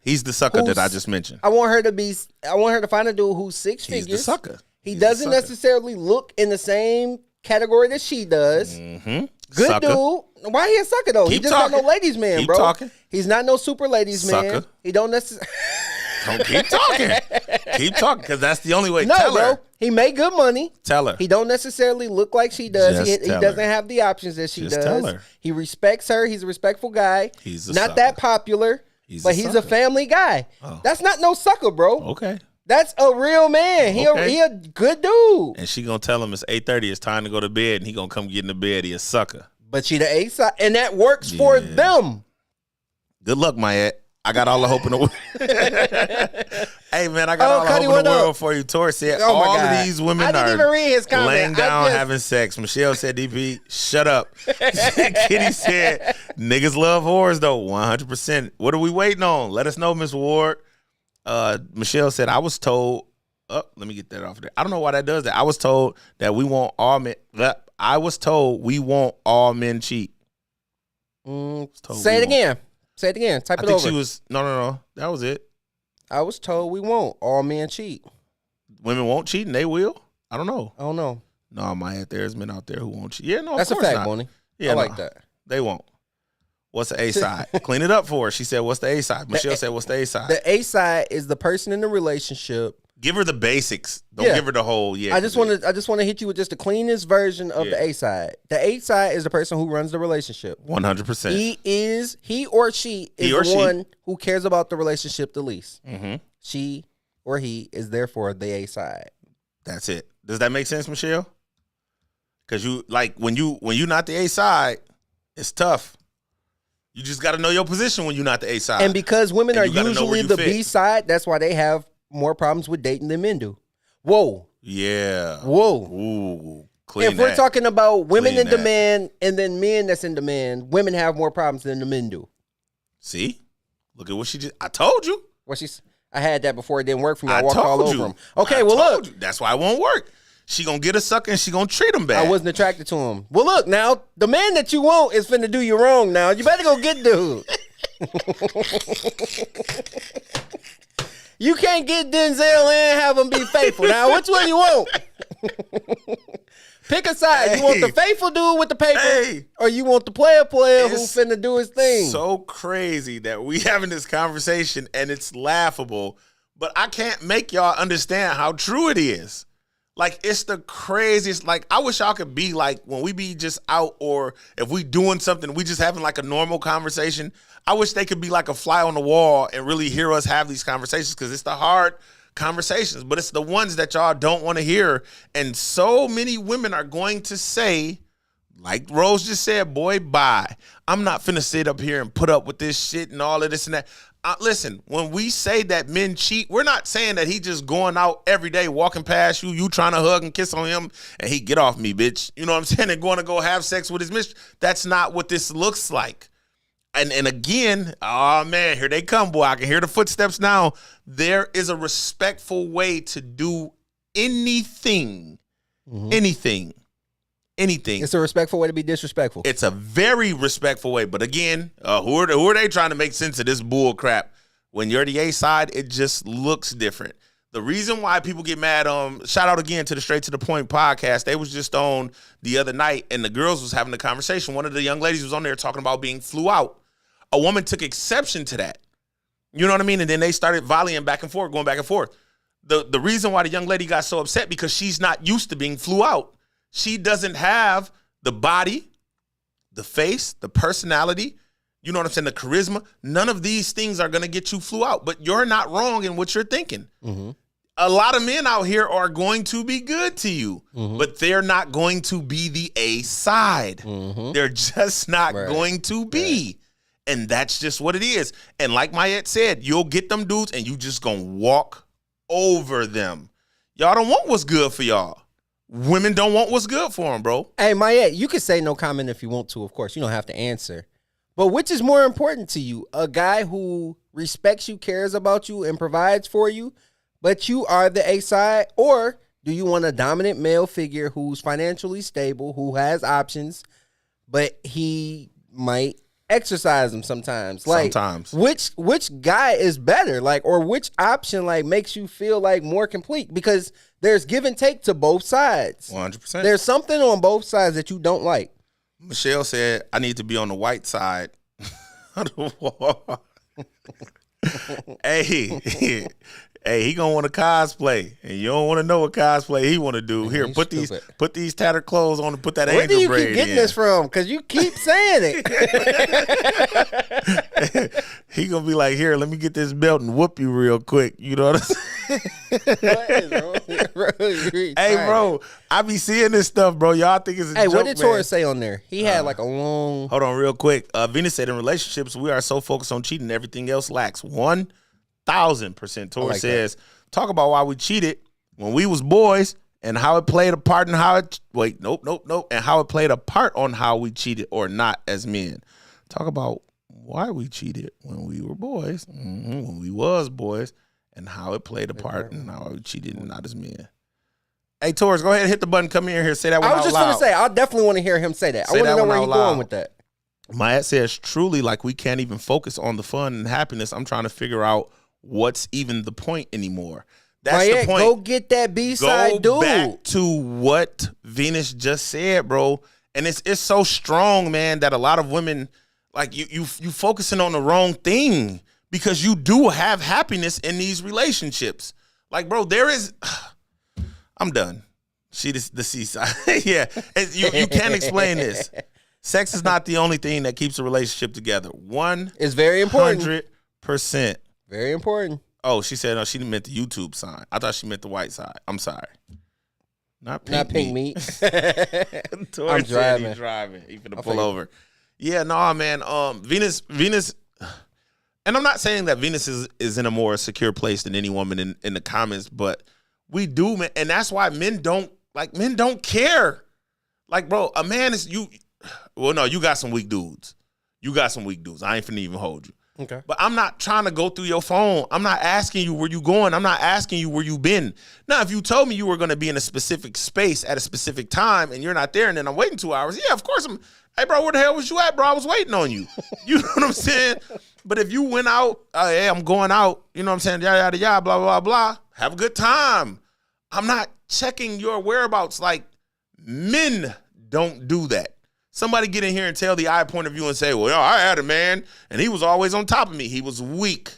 He's the sucker that I just mentioned. I want her to find a dude who's six figures. He's the sucker. He doesn't necessarily look in the same category that she does. Mm-hmm. Good sucker. Dude. Why he a sucker though? He just not no ladies man, keep bro. Talking. He's not no super ladies sucker. man. He don't necessarily. Don't keep talking. Keep talking, because that's the only way. No, Tell bro. her. He make good money. Tell her. He don't necessarily look like she does. He doesn't her. have the options that she Just does. tell her. He respects her. He's a respectful guy. He's a not sucker. that popular, but he's a family guy. Oh. That's not no sucker, bro. Okay. That's a real man. He a good dude. And she gonna tell him it's 8:30. It's time to go to bed, and he gonna come get in the bed. He a sucker. But she the A side, and that works for them. Good luck, Mayette. I got all the hope in the world. Hey, man, I got all the hope in the world for you. Tori said all of these women are laying down having sex. Michelle said, DP, shut up. Kitty said, niggas love whores, though, 100%. What are we waiting on? Let us know, Miss Ward. Michelle said, I was told, let me get that off there. I don't know why that does that. I was told that we want all men. I was told we want all men cheat. Say it again. Say it again. Type it over. I think she was, no. That was it. I was told we won't. All men cheat. Women won't cheat and they will? I don't know. I don't know. No, there's men out there who won't cheat. Yeah, no, that's of course a fact, not. Bonnie. Yeah, I like that. They won't. What's the A side? Clean it up for her. She said, what's the A side? Michelle said, what's the A side? The A side is the person in the relationship. Give her the basics. Don't give her the whole, I just want to hit you with just the cleanest version of the A side. The A side is the person who runs the relationship. 100%. He or she is the one who cares about the relationship the least. Mm-hmm. She or he is therefore the A side. That's it. Does that make sense, Michelle? Because when you're not the A side, it's tough. You just got to know your position when you're not the A side. And because women are usually the B side, that's why they have more problems with dating than men do. Whoa. Yeah. Whoa. Ooh. If we're talking about women in demand and then men that's in demand, women have more problems than the men do. See? Look at what she just... I told you. I had that before. It didn't work for me. I walked all over him. Okay, look. That's why it won't work. She gonna get a sucker and she gonna treat him bad. I wasn't attracted to him. Well, look, now, the man that you want is finna do you wrong now. You better go get dude. You can't get Denzel and have him be faithful. Now, which one you want? Pick a side. You want the faithful dude with the paper, or you want the player who finna do his thing? So crazy that we having this conversation and it's laughable, but I can't make y'all understand how true it is. Like, it's the craziest. Like, I wish y'all could be like, when we be just out, or if we doing something, we just having like a normal conversation. I wish they could be like a fly on the wall and really hear us have these conversations, because it's the hard conversations, but it's the ones that y'all don't want to hear. And so many women are going to say, like Rose just said, boy, bye. I'm not finna sit up here and put up with this shit and all of this and that. Listen, when we say that men cheat, we're not saying that he just going out every day, walking past you trying to hug and kiss on him, and he get off me, bitch. You know what I'm saying? And going to go have sex with his mistress. That's not what this looks like. And again, oh man, here they come, boy. I can hear the footsteps now. There is a respectful way to do anything. Mm-hmm. Anything. It's a respectful way to be disrespectful. It's a very respectful way. But again, who are they trying to make sense of this bull crap? When you're the A side, it just looks different. The reason why people get mad, shout out again to the Straight to the Point podcast. They was just on the other night, and the girls was having a conversation. One of the young ladies was on there talking about being flew out. A woman took exception to that. You know what I mean? And then they started volleying back and forth, going back and forth. The reason why the young lady got so upset, because she's not used to being flew out. She doesn't have the body, the face, the personality, you know what I'm saying, the charisma, none of these things are going to get you flew out. But you're not wrong in what you're thinking. Mm-hmm. A lot of men out here are going to be good to you, but they're not going to be the A side. They're just not going to be. And that's just what it is. And like Mayette said, you'll get them dudes and you just going to walk over them. Y'all don't want what's good for y'all. Women don't want what's good for them, bro. Hey, Mayette, you can say no comment if you want to, of course. You don't have to answer. But which is more important to you? A guy who respects you, cares about you, and provides for you, but you are the A side? Or do you want a dominant male figure who's financially stable, who has options, but he might exercise them sometimes? Like, sometimes. Which guy is better? Like, or which option like makes you feel like more complete? Because there's give and take to both sides. 100%. There's something on both sides that you don't like. Michelle said, I need to be on the white side of the wall. Hey, he gonna want to cosplay, and you don't want to know what cosplay he want to do. Here, put these tattered clothes on and put that angel braid in. Where do you keep getting this from? Because you keep saying it. He gonna be like, here, let me get this belt and whoop you real quick. You know what I'm saying? What is wrong here, bro? Hey, bro, I be seeing this stuff, bro. Y'all think it's a joke, Hey, what did Taurus say on there? He had like a long... Hold on real quick. Venus said, in relationships, we are so focused on cheating, everything else lacks. 1,000%. Taurus says, talk about why we cheated when we was boys and how it played a part in how it... Wait, nope. And how it played a part on how we cheated or not as men. Talk about why we cheated when we were boys, when we was boys, and how it played a part in how we cheated and not as men. Hey, Taurus, go ahead and hit the button. Come in here. Say that one out loud. I was just going to say, I definitely want to hear him say that. I want to know where he's going with that. Mayette says, truly, like we can't even focus on the fun and happiness. I'm trying to figure out what's even the point anymore. That's Mayette, the point. Go get that B-side dude. Go back to what Venus just said, bro. And it's so strong, man, that a lot of women, like you focusing on the wrong thing because you do have happiness in these relationships. Like, bro, there is... I'm done. She the seaside. Yeah, you can't explain this. Sex is not the only thing that keeps a relationship together. It's very important. 100%. Very important. Oh, she said she meant the YouTube sign. I thought she meant the white side. I'm sorry. Not pink meat. I'm driving. He's driving. He's gonna pull over. Yeah, no, man. Venus, and I'm not saying that Venus is in a more secure place than any woman in the comments, but we do, man, and that's why men don't care. Like, bro, a man is you. Well, no, you got some weak dudes. I ain't finna even hold you. Okay. But I'm not trying to go through your phone. I'm not asking you where you going. I'm not asking you where you been. Now, if you told me you were going to be in a specific space at a specific time and you're not there and then I'm waiting 2 hours, yeah, of course I'm, hey, bro, where the hell was you at, bro? I was waiting on you. You know what I'm saying? But if you went out, hey, I'm going out, you know what I'm saying, yada, yada, yada, blah, blah, blah, have a good time. I'm not checking your whereabouts. Like, men don't do that. Somebody get in here and tell the I point of view and say, well, yo, I had a man, and he was always on top of me. He was weak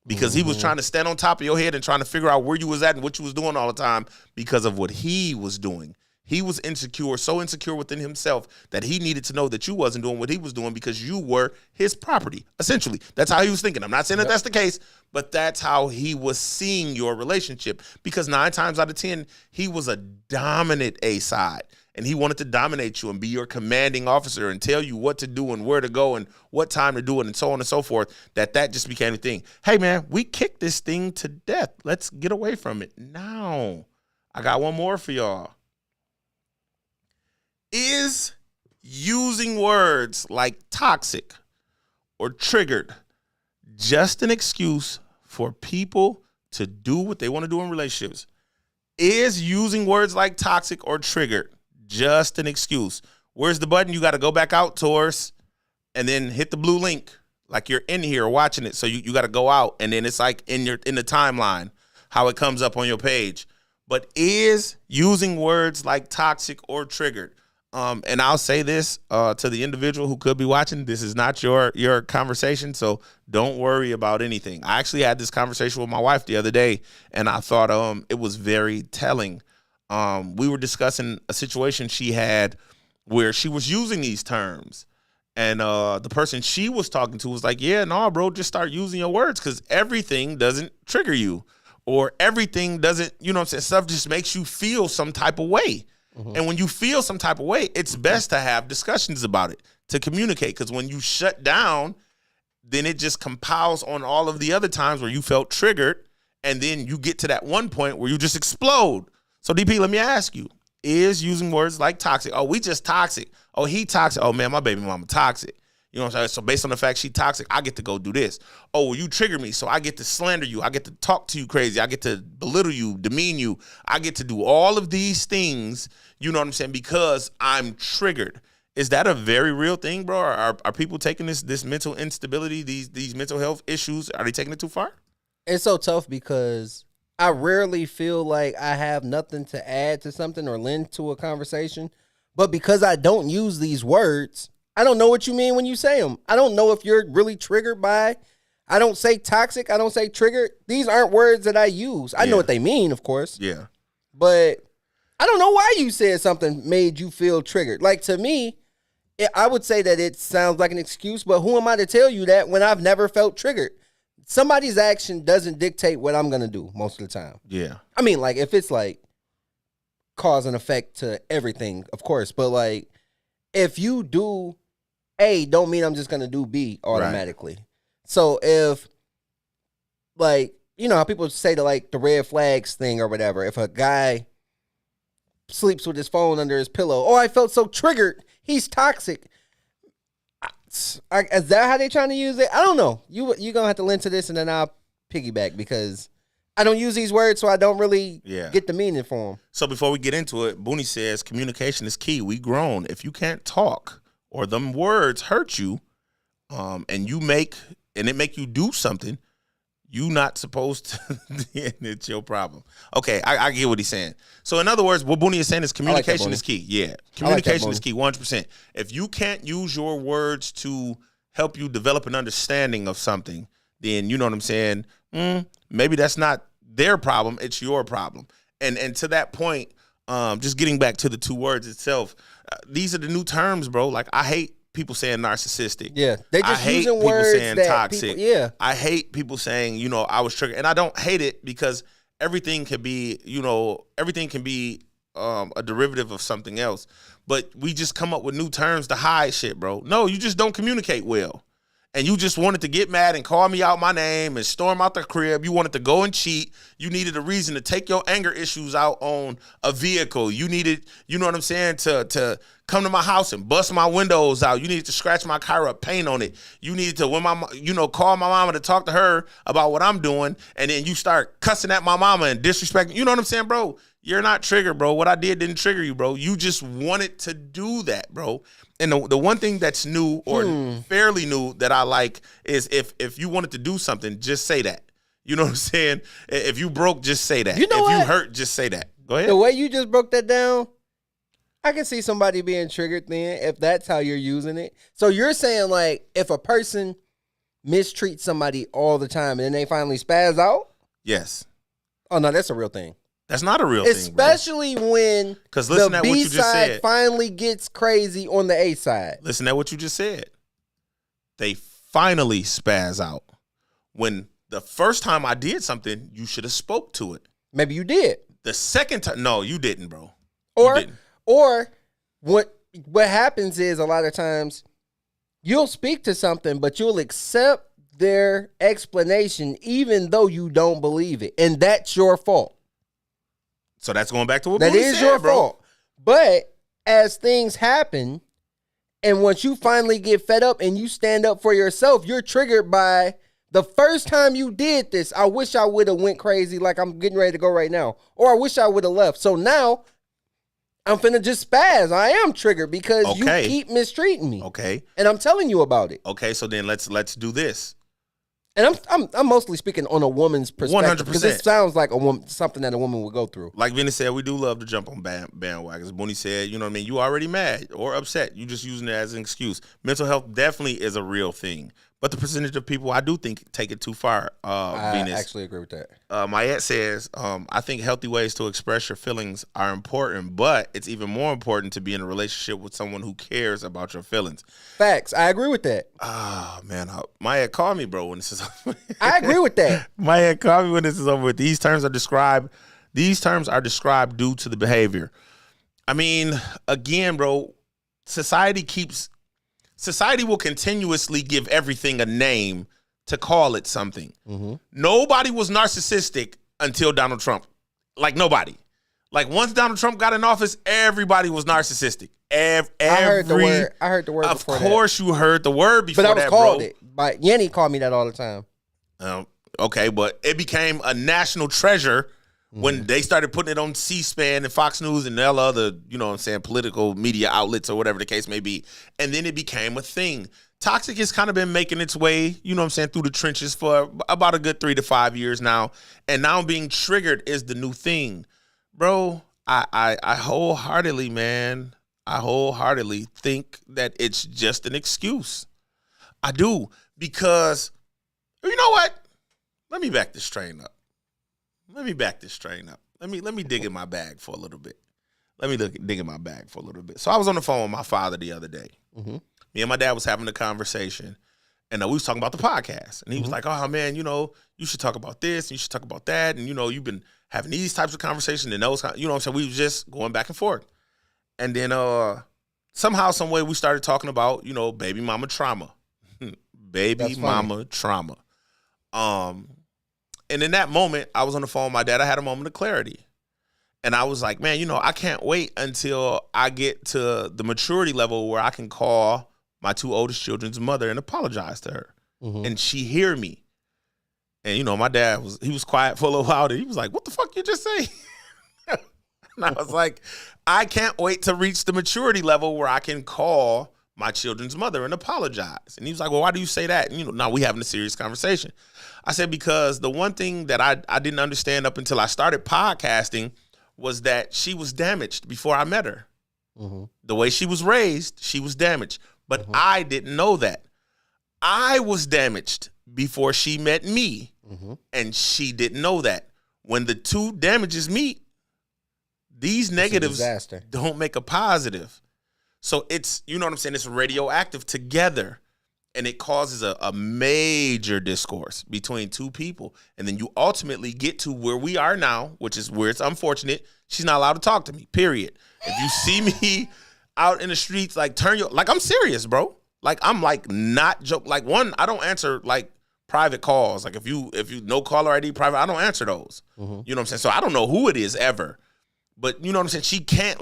because he was trying to stand on top of your head and trying to figure out where you was at and what you was doing all the time because of what he was doing. He was insecure, so insecure within himself that he needed to know that you wasn't doing what he was doing because you were his property, essentially. That's how he was thinking. I'm not saying that that's the case, but that's how he was seeing your relationship because 9 times out of 10, he was a dominant A side. And he wanted to dominate you and be your commanding officer and tell you what to do and where to go and what time to do it and so on and so forth, that just became a thing. Hey, man, we kicked this thing to death. Let's get away from it now. I got one more for y'all. Is using words like toxic or triggered just an excuse for people to do what they want to do in relationships? Is using words like toxic or triggered just an excuse? Where's the button? You got to go back out, Taurus, and then hit the blue link like you're in here watching it. So you got to go out, and then it's like in the timeline how it comes up on your page. But is using words like toxic or triggered? And I'll say this to the individual who could be watching. This is not your conversation, so don't worry about anything. I actually had this conversation with my wife the other day, and I thought it was very telling. We were discussing a situation she had where she was using these terms. And the person she was talking to was like, yeah, no, bro, just start using your words because everything doesn't trigger you or everything doesn't, you know what I'm saying? Stuff just makes you feel some type of way. Mm-hmm. And when you feel some type of way, it's best to have discussions about it, to communicate. Because when you shut down, then it just compiles on all of the other times where you felt triggered. And then you get to that one point where you just explode. So DP, let me ask you, is using words like toxic? Oh, we just toxic. Oh, he toxic. Oh, man, my baby mama toxic. You know what I'm saying? So based on the fact she toxic, I get to go do this. Oh, well, you trigger me, so I get to slander you. I get to talk to you crazy. I get to belittle you, demean you. I get to do all of these things, you know what I'm saying, because I'm triggered. Is that a very real thing, bro? Are people taking this mental instability, these mental health issues, are they taking it too far? It's so tough because I rarely feel like I have nothing to add to something or lend to a conversation. But because I don't use these words, I don't know what you mean when you say them. I don't know if you're really triggered by. I don't say toxic. I don't say triggered. These aren't words that I use. I know what they mean, of course. Yeah. But I don't know why you said something made you feel triggered. Like, to me, I would say that it sounds like an excuse, but who am I to tell you that when I've never felt triggered? Somebody's action doesn't dictate what I'm going to do most of the time. Yeah. I mean, like, if it's like cause and effect to everything, of course. But like, if you do A, don't mean I'm just going to do B automatically. Right. So if, like, you know how people say the red flags thing or whatever, if a guy sleeps with his phone under his pillow, oh, I felt so triggered, he's toxic. Is that how they trying to use it? I don't know. You're going to have to lend to this and then I'll piggyback because I don't use these words, so I don't really get the meaning for them. So before we get into it, Booney says communication is key. We grown. If you can't talk or them words hurt you and it make you do something, you not supposed to, it's your problem. Okay, I get what he's saying. So in other words, what Booney is saying is communication is key. Yeah, communication is key, 100%. If you can't use your words to help you develop an understanding of something, then you know what I'm saying, maybe that's not their problem, it's your problem. And to that point, just getting back to the two words itself, these are the new terms, bro. Like, I hate people saying narcissistic. Yeah, they just hate using people words saying that toxic. People, I hate people saying, you know, I was triggered, and I don't hate it because everything can be, you know, a derivative of something else. But we just come up with new terms to hide shit, bro. No, you just don't communicate well. And you just wanted to get mad and call me out my name and storm out the crib. You wanted to go and cheat. You needed a reason to take your anger issues out on a vehicle. You needed, you know what I'm saying, to come to my house and bust my windows out. You needed to scratch my car up, paint on it. You needed to, call my mama to talk to her about what I'm doing. And then you start cussing at my mama and disrespecting. You know what I'm saying, bro? You're not triggered, bro. What I did didn't trigger you, bro. You just wanted to do that, bro. And the one thing that's new or fairly new that I like is if you wanted to do something, just say that. You know what I'm saying? If you broke, just say that. You know if what? you hurt, just say that. Go ahead. The way you just broke that down, I can see somebody being triggered then if that's how you're using it. So you're saying, like, if a person mistreats somebody all the time and then they finally spaz out? Yes. Oh, no, that's a real thing. That's not a real thing, especially when the B side finally gets crazy on the A side. Listen to what you just said. They finally spaz out. When the first time I did something, you should have spoke to it. Maybe you did. The second time, no, you didn't, bro. Or what happens is a lot of times you'll speak to something, but you'll accept their explanation even though you don't believe it, and that's your fault. So that's going back to what that is your fault. But as things happen, and once you finally get fed up and you stand up for yourself, you're triggered by the first time you did this. I wish I would have went crazy like I'm getting ready to go right now. Or I wish I would have left. So now I'm finna just spaz. I am triggered because you keep mistreating me. Okay. And I'm telling you about it. Okay, so then let's do this. And I'm mostly speaking on a woman's perspective 100%. because it sounds like something that a woman would go through. Like Vinny said, we do love to jump on bandwagons. Booney said, you know what I mean? You already mad or upset. You just using it as an excuse. Mental health definitely is a real thing. But the percentage of people I do think take it too far. I Venus. actually agree with that. Mayette says, I think healthy ways to express your feelings are important, but it's even more important to be in a relationship with someone who cares about your feelings. Facts. I agree with that. Oh, man. Mayette, call me, bro, when this is over. I agree with that. Mayette, call me when this is over. These terms are described due to the behavior. I mean, again, bro, society will continuously give everything a name to call it something. Mm-hmm. Nobody was narcissistic until Donald Trump. Like, nobody. Like, once Donald Trump got in office, everybody was narcissistic. I heard the word. Of course, you heard the word before that, but I was called it. But Yenny called me that all the time. Okay, but it became a national treasure when they started putting it on C-SPAN and Fox News and all other, political media outlets or whatever the case may be. And then it became a thing. Toxic has kind of been making its way, through the trenches for about a good 3 to 5 years now. And now being triggered is the new thing. Bro, I wholeheartedly, man, think that it's just an excuse. I do. Because, you know what? Let me back this train up. Let me dig in my bag for a little bit. So I was on the phone with my father the other day. Mm-hmm. Me and my dad was having a conversation, and we was talking about the podcast. And he was like, oh, man, you should talk about this, and you should talk about that. And, you've been having these types of conversations and those, so we was just going back and forth. And then somehow, some way, we started talking about, baby mama trauma. Trauma. And in that moment, I was on the phone with my dad. I had a moment of clarity. And I was like, man, I can't wait until I get to the maturity level where I can call my 2 oldest children's mother and apologize to her. Mm-hmm. And she hear me. And, my dad was quiet for a little while. And he was like, what the fuck you just say? And I was like, I can't wait to reach the maturity level where I can call my children's mother and apologize. And he was like, well, why do you say that? And, now we having a serious conversation. I said, because the one thing that I didn't understand up until I started podcasting was that she was damaged before I met her. Mm-hmm. The way she was raised, she was damaged. But I didn't know that. I was damaged before she met me. Mm-hmm. And she didn't know that. When the two damages meet, these negatives don't make a positive. So it's, it's radioactive together. And it causes a major discourse between two people. And then you ultimately get to where we are now, which is where it's unfortunate. She's not allowed to talk to me, period. If you see me out in the streets, I'm serious, bro. I'm not joke. I don't answer private calls. If you no caller ID private, I don't answer those. Mm-hmm. You know what I'm saying? So I don't know who it is ever. But you know what I'm saying? She can't,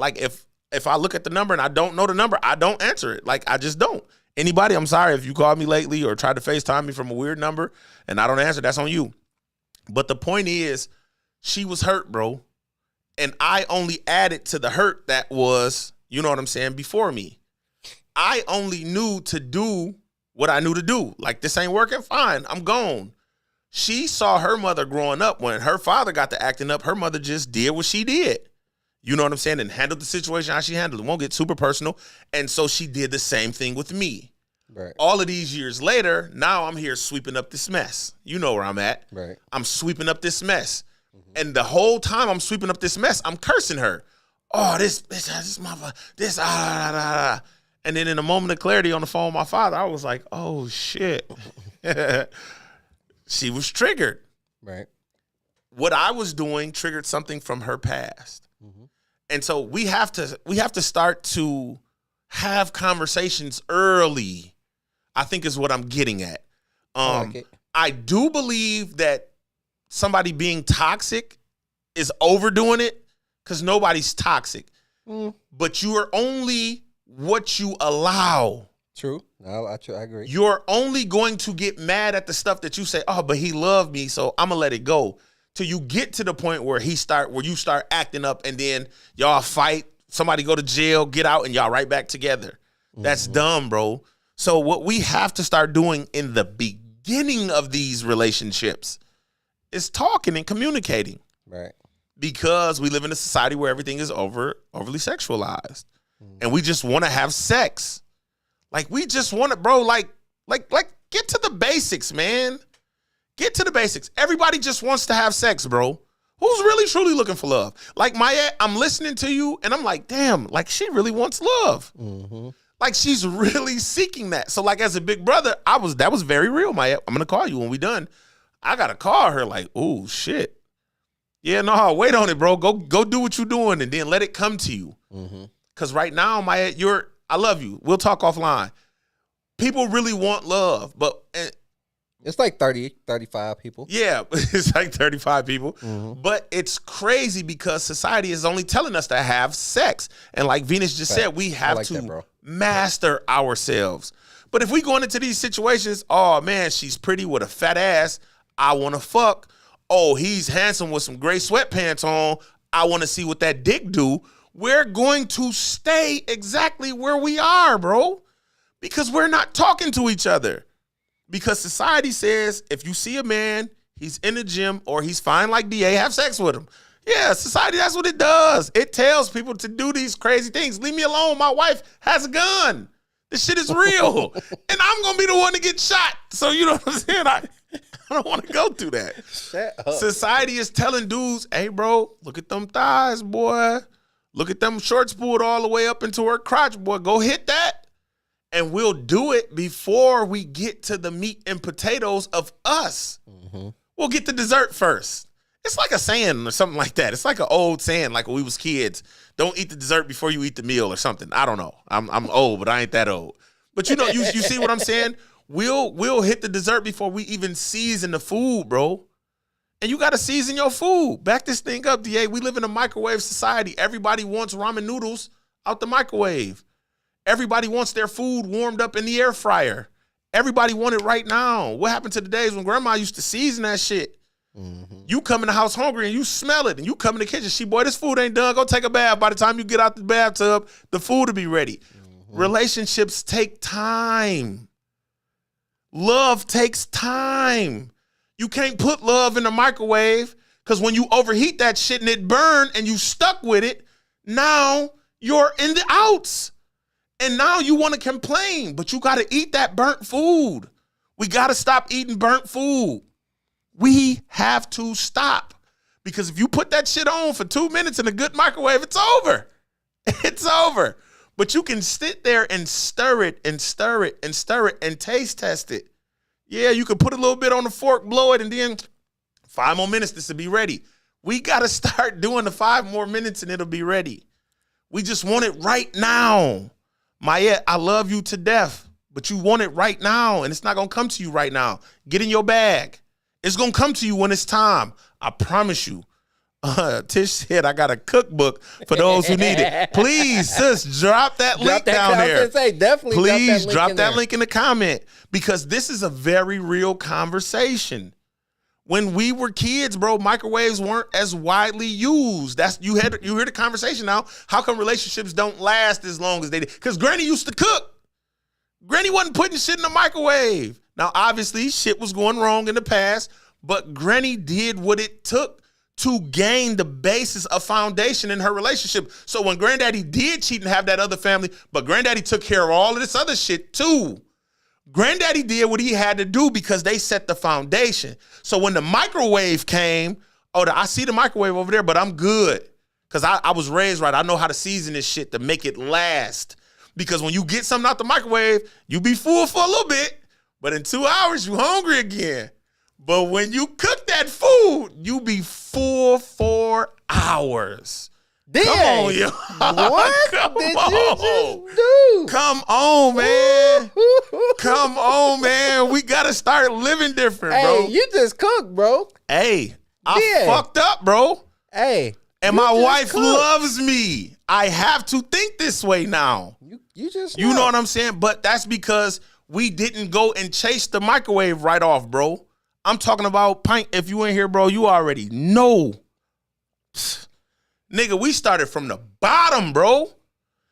if I look at the number and I don't know the number, I don't answer it. I just don't. Anybody, I'm sorry if you called me lately or tried to FaceTime me from a weird number and I don't answer, that's on you. But the point is, she was hurt, bro. And I only added to the hurt that was, before me. I only knew to do what I knew to do. This ain't working, fine, I'm gone. She saw her mother growing up. When her father got to acting up, her mother just did what she did. You know what I'm saying? And handled the situation how she handled it. Won't get super personal. And so she did the same thing with me. Right. All of these years later, now I'm here sweeping up this mess. You know where I'm at. Right. I'm sweeping up this mess. Mm-hmm. And the whole time I'm sweeping up this mess, I'm cursing her. Oh, this mother, this, And then in a moment of clarity on the phone with my father, I was like, oh, shit. She was triggered. Right. What I was doing triggered something from her past. Mm-hmm. And so we have to start to have conversations early, I think is what I'm getting at. I do believe that somebody being toxic is overdoing it because nobody's toxic. Mm. But you are only what you allow. True. No, I agree. You're only going to get mad at the stuff that you say, oh, but he loved me, so I'm going to let it go. Till you get to the point where you start acting up and then y'all fight, somebody go to jail, get out, and y'all right back together. That's dumb, bro. So what we have to start doing in the beginning of these relationships is talking and communicating. Right. Because we live in a society where everything is overly sexualized. And we just want to have sex. We just want it, bro. get to the basics, man. Get to the basics. Everybody just wants to have sex, bro. Who's really truly looking for love? Like Maya, I'm listening to you and I'm like, damn, like she really wants love. Mm-hmm. Like she's really seeking that. So like as a big brother, that was very real, Maya. I'm gonna call you when we done. I gotta call her like, oh shit. Yeah, no, wait on it, bro. Go do what you're doing and then let it come to you. Mm-hmm. Cause right now, Maya, I love you. We'll talk offline. People really want love, but it's like 30, 35 people. Yeah, it's like 35 people. Mm-hmm. But it's crazy because society is only telling us to have sex. And like Venus just said, we have to master ourselves. But if we going into these situations, oh man, she's pretty with a fat ass, I want to fuck. Oh, he's handsome with some gray sweatpants on, I want to see what that dick do. We're going to stay exactly where we are, bro. Because we're not talking to each other. Because society says if you see a man, he's in the gym or he's fine like DA, have sex with him. Yeah, society, that's what it does. It tells people to do these crazy things. Leave me alone. My wife has a gun. This shit is real. And I'm going to be the one to get shot. So you know what I'm saying? I don't want to go through that. Shut up. Society is telling dudes, hey, bro, look at them thighs, boy. Look at them shorts pulled all the way up into her crotch, boy. Go hit that. And we'll do it before we get to the meat and potatoes of us. Mm-hmm. We'll get the dessert first. It's like a saying or something like that. It's like an old saying, like when we was kids. Don't eat the dessert before you eat the meal or something. I don't know. I'm old, but I ain't that old. But you know, you see what I'm saying? We'll hit the dessert before we even season the food, bro. And you got to season your food. Back this thing up, DA. We live in a microwave society. Everybody wants ramen noodles out the microwave. Everybody wants their food warmed up in the air fryer. Everybody want it right now. What happened to the days when grandma used to season that shit? Mm-hmm. You come in the house hungry and you smell it and you come in the kitchen. Boy, this food ain't done. Go take a bath. By the time you get out the bathtub, the food will be ready. Mm-hmm. Relationships take time. Love takes time. You can't put love in the microwave because when you overheat that shit and it burn and you stuck with it, now you're in the outs. And now you want to complain, but you got to eat that burnt food. We got to stop eating burnt food. We have to stop. Because if you put that shit on for 2 minutes in a good microwave, it's over. It's over. But you can sit there and stir it and stir it and stir it and taste test it. Yeah, you can put a little bit on the fork, blow it, and then 5 more minutes, this will be ready. We got to start doing the 5 more minutes and it'll be ready. We just want it right now. Maya, I love you to death, but you want it right now, and it's not going to come to you right now. Get in your bag. It's going to come to you when it's time. I promise you. Tish said I got a cookbook for those who need it. Please, sis, drop that link down there. Definitely please drop that link in the comment because this is a very real conversation. When we were kids, bro, microwaves weren't as widely used. You hear the conversation now. How come relationships don't last as long as they did? Because Granny used to cook. Granny wasn't putting shit in the microwave. Now, obviously, shit was going wrong in the past, but Granny did what it took to gain the basis of foundation in her relationship. So when Granddaddy did cheat and have that other family, but Granddaddy took care of all of this other shit too. Granddaddy did what he had to do because they set the foundation. So when the microwave came, I see the microwave over there, but I'm good. Because I was raised right. I know how to season this shit to make it last. Because when you get something out the microwave, you be full for a little bit, but in 2 hours, you hungry again. But when you cook that food, you be full for hours. Damn. Come on, yo. What did you just do? Come on, man. Come on, man. We got to start living different, bro. Hey, you just cooked, bro. Hey, I fucked up, bro. Hey. And my wife loves me. I have to think this way now. You know what I'm saying? But that's because we didn't go and chase the microwave right off, bro. I'm talking about pint. If you ain't here, bro, you already know. Nigga, we started from the bottom, bro.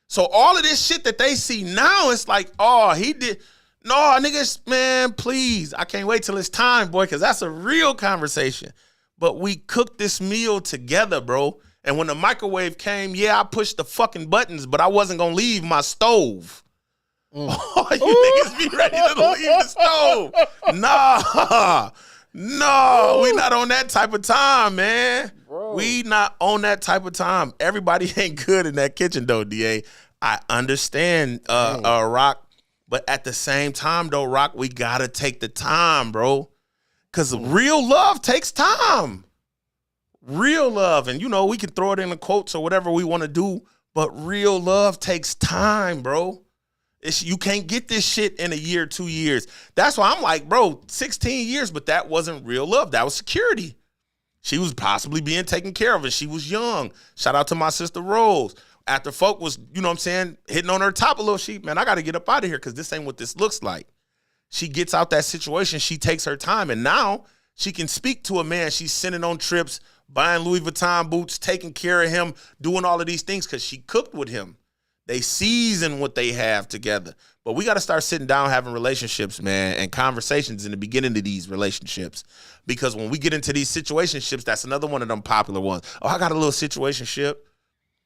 So all of this shit that they see now, it's like, oh, he did. No, niggas, man, please. I can't wait till it's time, boy, because that's a real conversation. But we cooked this meal together, bro. And when the microwave came, yeah, I pushed the fucking buttons, but I wasn't going to leave my stove. Oh, you niggas be ready to leave the stove. No, we not on that type of time, man. Bro. We not on that type of time. Everybody ain't good in that kitchen, though, DA. I understand, Rock. But at the same time, though, Rock, we got to take the time, bro. Because real love takes time. Real love. And, we can throw it in the quotes or whatever we want to do. But real love takes time, bro. You can't get this shit in a year, 2 years. That's why I'm like, bro, 16 years, but that wasn't real love. That was security. She was possibly being taken care of, and she was young. Shout out to my sister Rose. After folk was, hitting on her top a little, man, I got to get up out of here because this ain't what this looks like. She gets out that situation. She takes her time, and now she can speak to a man. She's sending on trips, buying Louis Vuitton boots, taking care of him, doing all of these things because she cooked with him. They season what they have together. But we got to start sitting down having relationships, man, and conversations in the beginning of these relationships. Because when we get into these situationships, that's another one of them popular ones. Oh, I got a little situationship.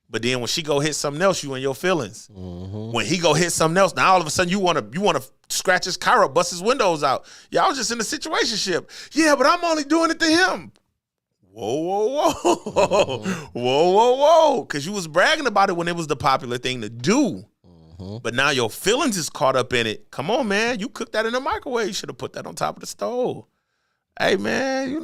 But then when she go hit something else, you in your feelings. Mm-hmm. When he go hit something else, now all of a sudden you want to scratch his car up, bust his windows out. Yeah, I was just in a situationship. Yeah, but I'm only doing it to him. Whoa. Whoa. Because you was bragging about it when it was the popular thing to do. Mm-hmm. But now your feelings is caught up in it. Come on, man. You cooked that in the microwave. You should have put that on top of the stove. Hey, man,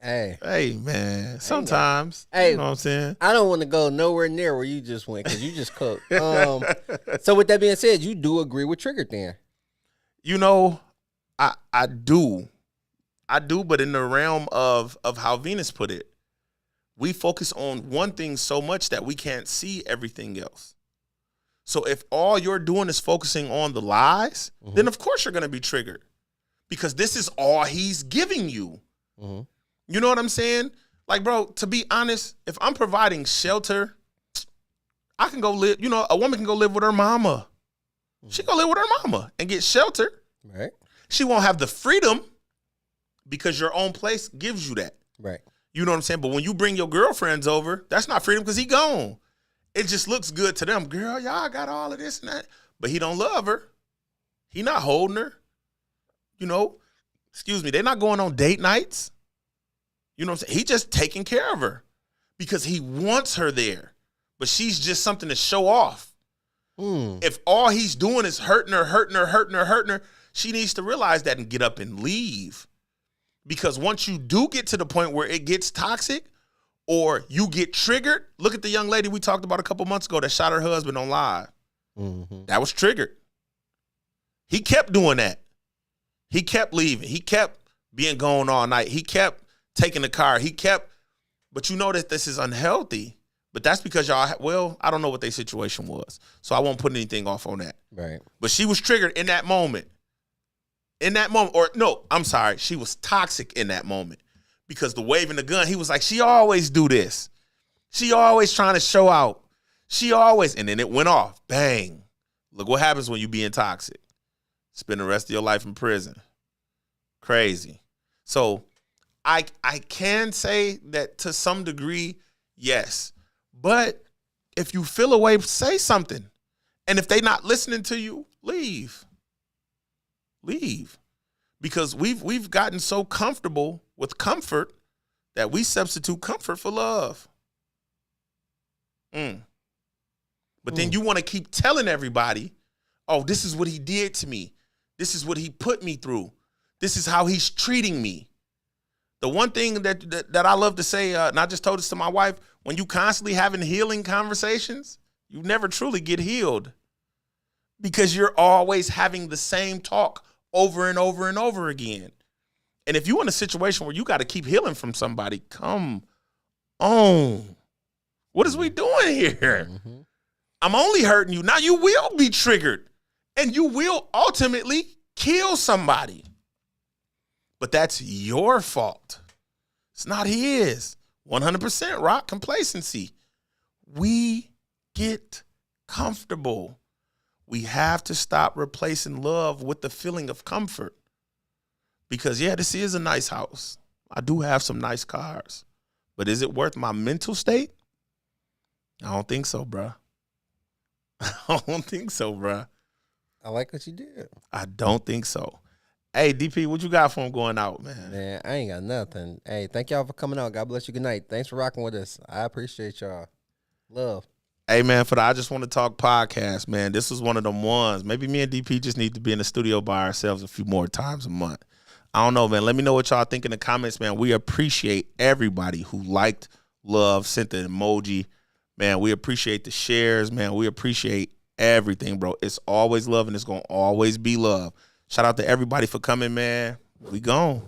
Hey, man. Sometimes. Hey, you know what I'm saying? I don't want to go nowhere near where you just went because you just cooked. So with that being said, you do agree with Trigger then? I do. I do, but in the realm of how Venus put it, we focus on one thing so much that we can't see everything else. So if all you're doing is focusing on the lies, mm-hmm. then of course you're going to be triggered because this is all he's giving you. Mm-hmm. You know what I'm saying? Like, bro, to be honest, if I'm providing shelter, I can go live, a woman can go live with her mama. Mm-hmm. She can go live with her mama and get shelter. Right. She won't have the freedom because your own place gives you that. Right. You know what I'm saying? But when you bring your girlfriends over, that's not freedom because he gone. It just looks good to them. Girl, y'all got all of this and that. But he don't love her. He not holding her. They're not going on date nights. You know what I'm saying? He just taking care of her because he wants her there. But she's just something to show off. If all he's doing is hurting her, she needs to realize that and get up and leave. Because once you do get to the point where it gets toxic or you get triggered, look at the young lady we talked about a couple months ago that shot her husband on live. Mm-hmm. That was triggered. He kept doing that. He kept leaving. He kept being gone all night. He kept taking the car. But you know that this is unhealthy. But that's because y'all, I don't know what their situation was. So I won't put anything off on that. Right. But she was triggered in that moment. She was toxic in that moment because the waving the gun, he was like, she always do this. She always trying to show out. And then it went off. Bang. Look what happens when you being toxic. Spend the rest of your life in prison. Crazy. So I can say that to some degree, yes. But if you feel a way, say something. And if they not listening to you, leave. Because we've gotten so comfortable with comfort that we substitute comfort for love. But then you want to keep telling everybody, oh, this is what he did to me. This is what he put me through. This is how he's treating me. The one thing that I love to say, and I just told this to my wife, when you constantly having healing conversations, you never truly get healed because you're always having the same talk over and over and over again. And if you're in a situation where you got to keep healing from somebody, come on. What is we doing here? Mm-hmm. I'm only hurting you. Now you will be triggered and you will ultimately kill somebody. But that's your fault. It's not his. 100% Rock, complacency. We get comfortable. We have to stop replacing love with the feeling of comfort. Because, this is a nice house. I do have some nice cars. But is it worth my mental state? I don't think so, bruh. I like what you did. I don't think so. Hey, DP, what you got for him going out, man? Man, I ain't got nothing. Hey, thank y'all for coming out. God bless you. Good night. Thanks for rocking with us. I appreciate y'all. Love. Hey, man, for the I Just Want to Talk podcast, man, this was one of them ones. Maybe me and DP just need to be in the studio by ourselves a few more times a month. I don't know, man. Let me know what y'all think in the comments, man. We appreciate everybody who liked, loved, sent the emoji. Man, we appreciate the shares, man. We appreciate everything, bro. It's always love and it's going to always be love. Shout out to everybody for coming, man. We gone.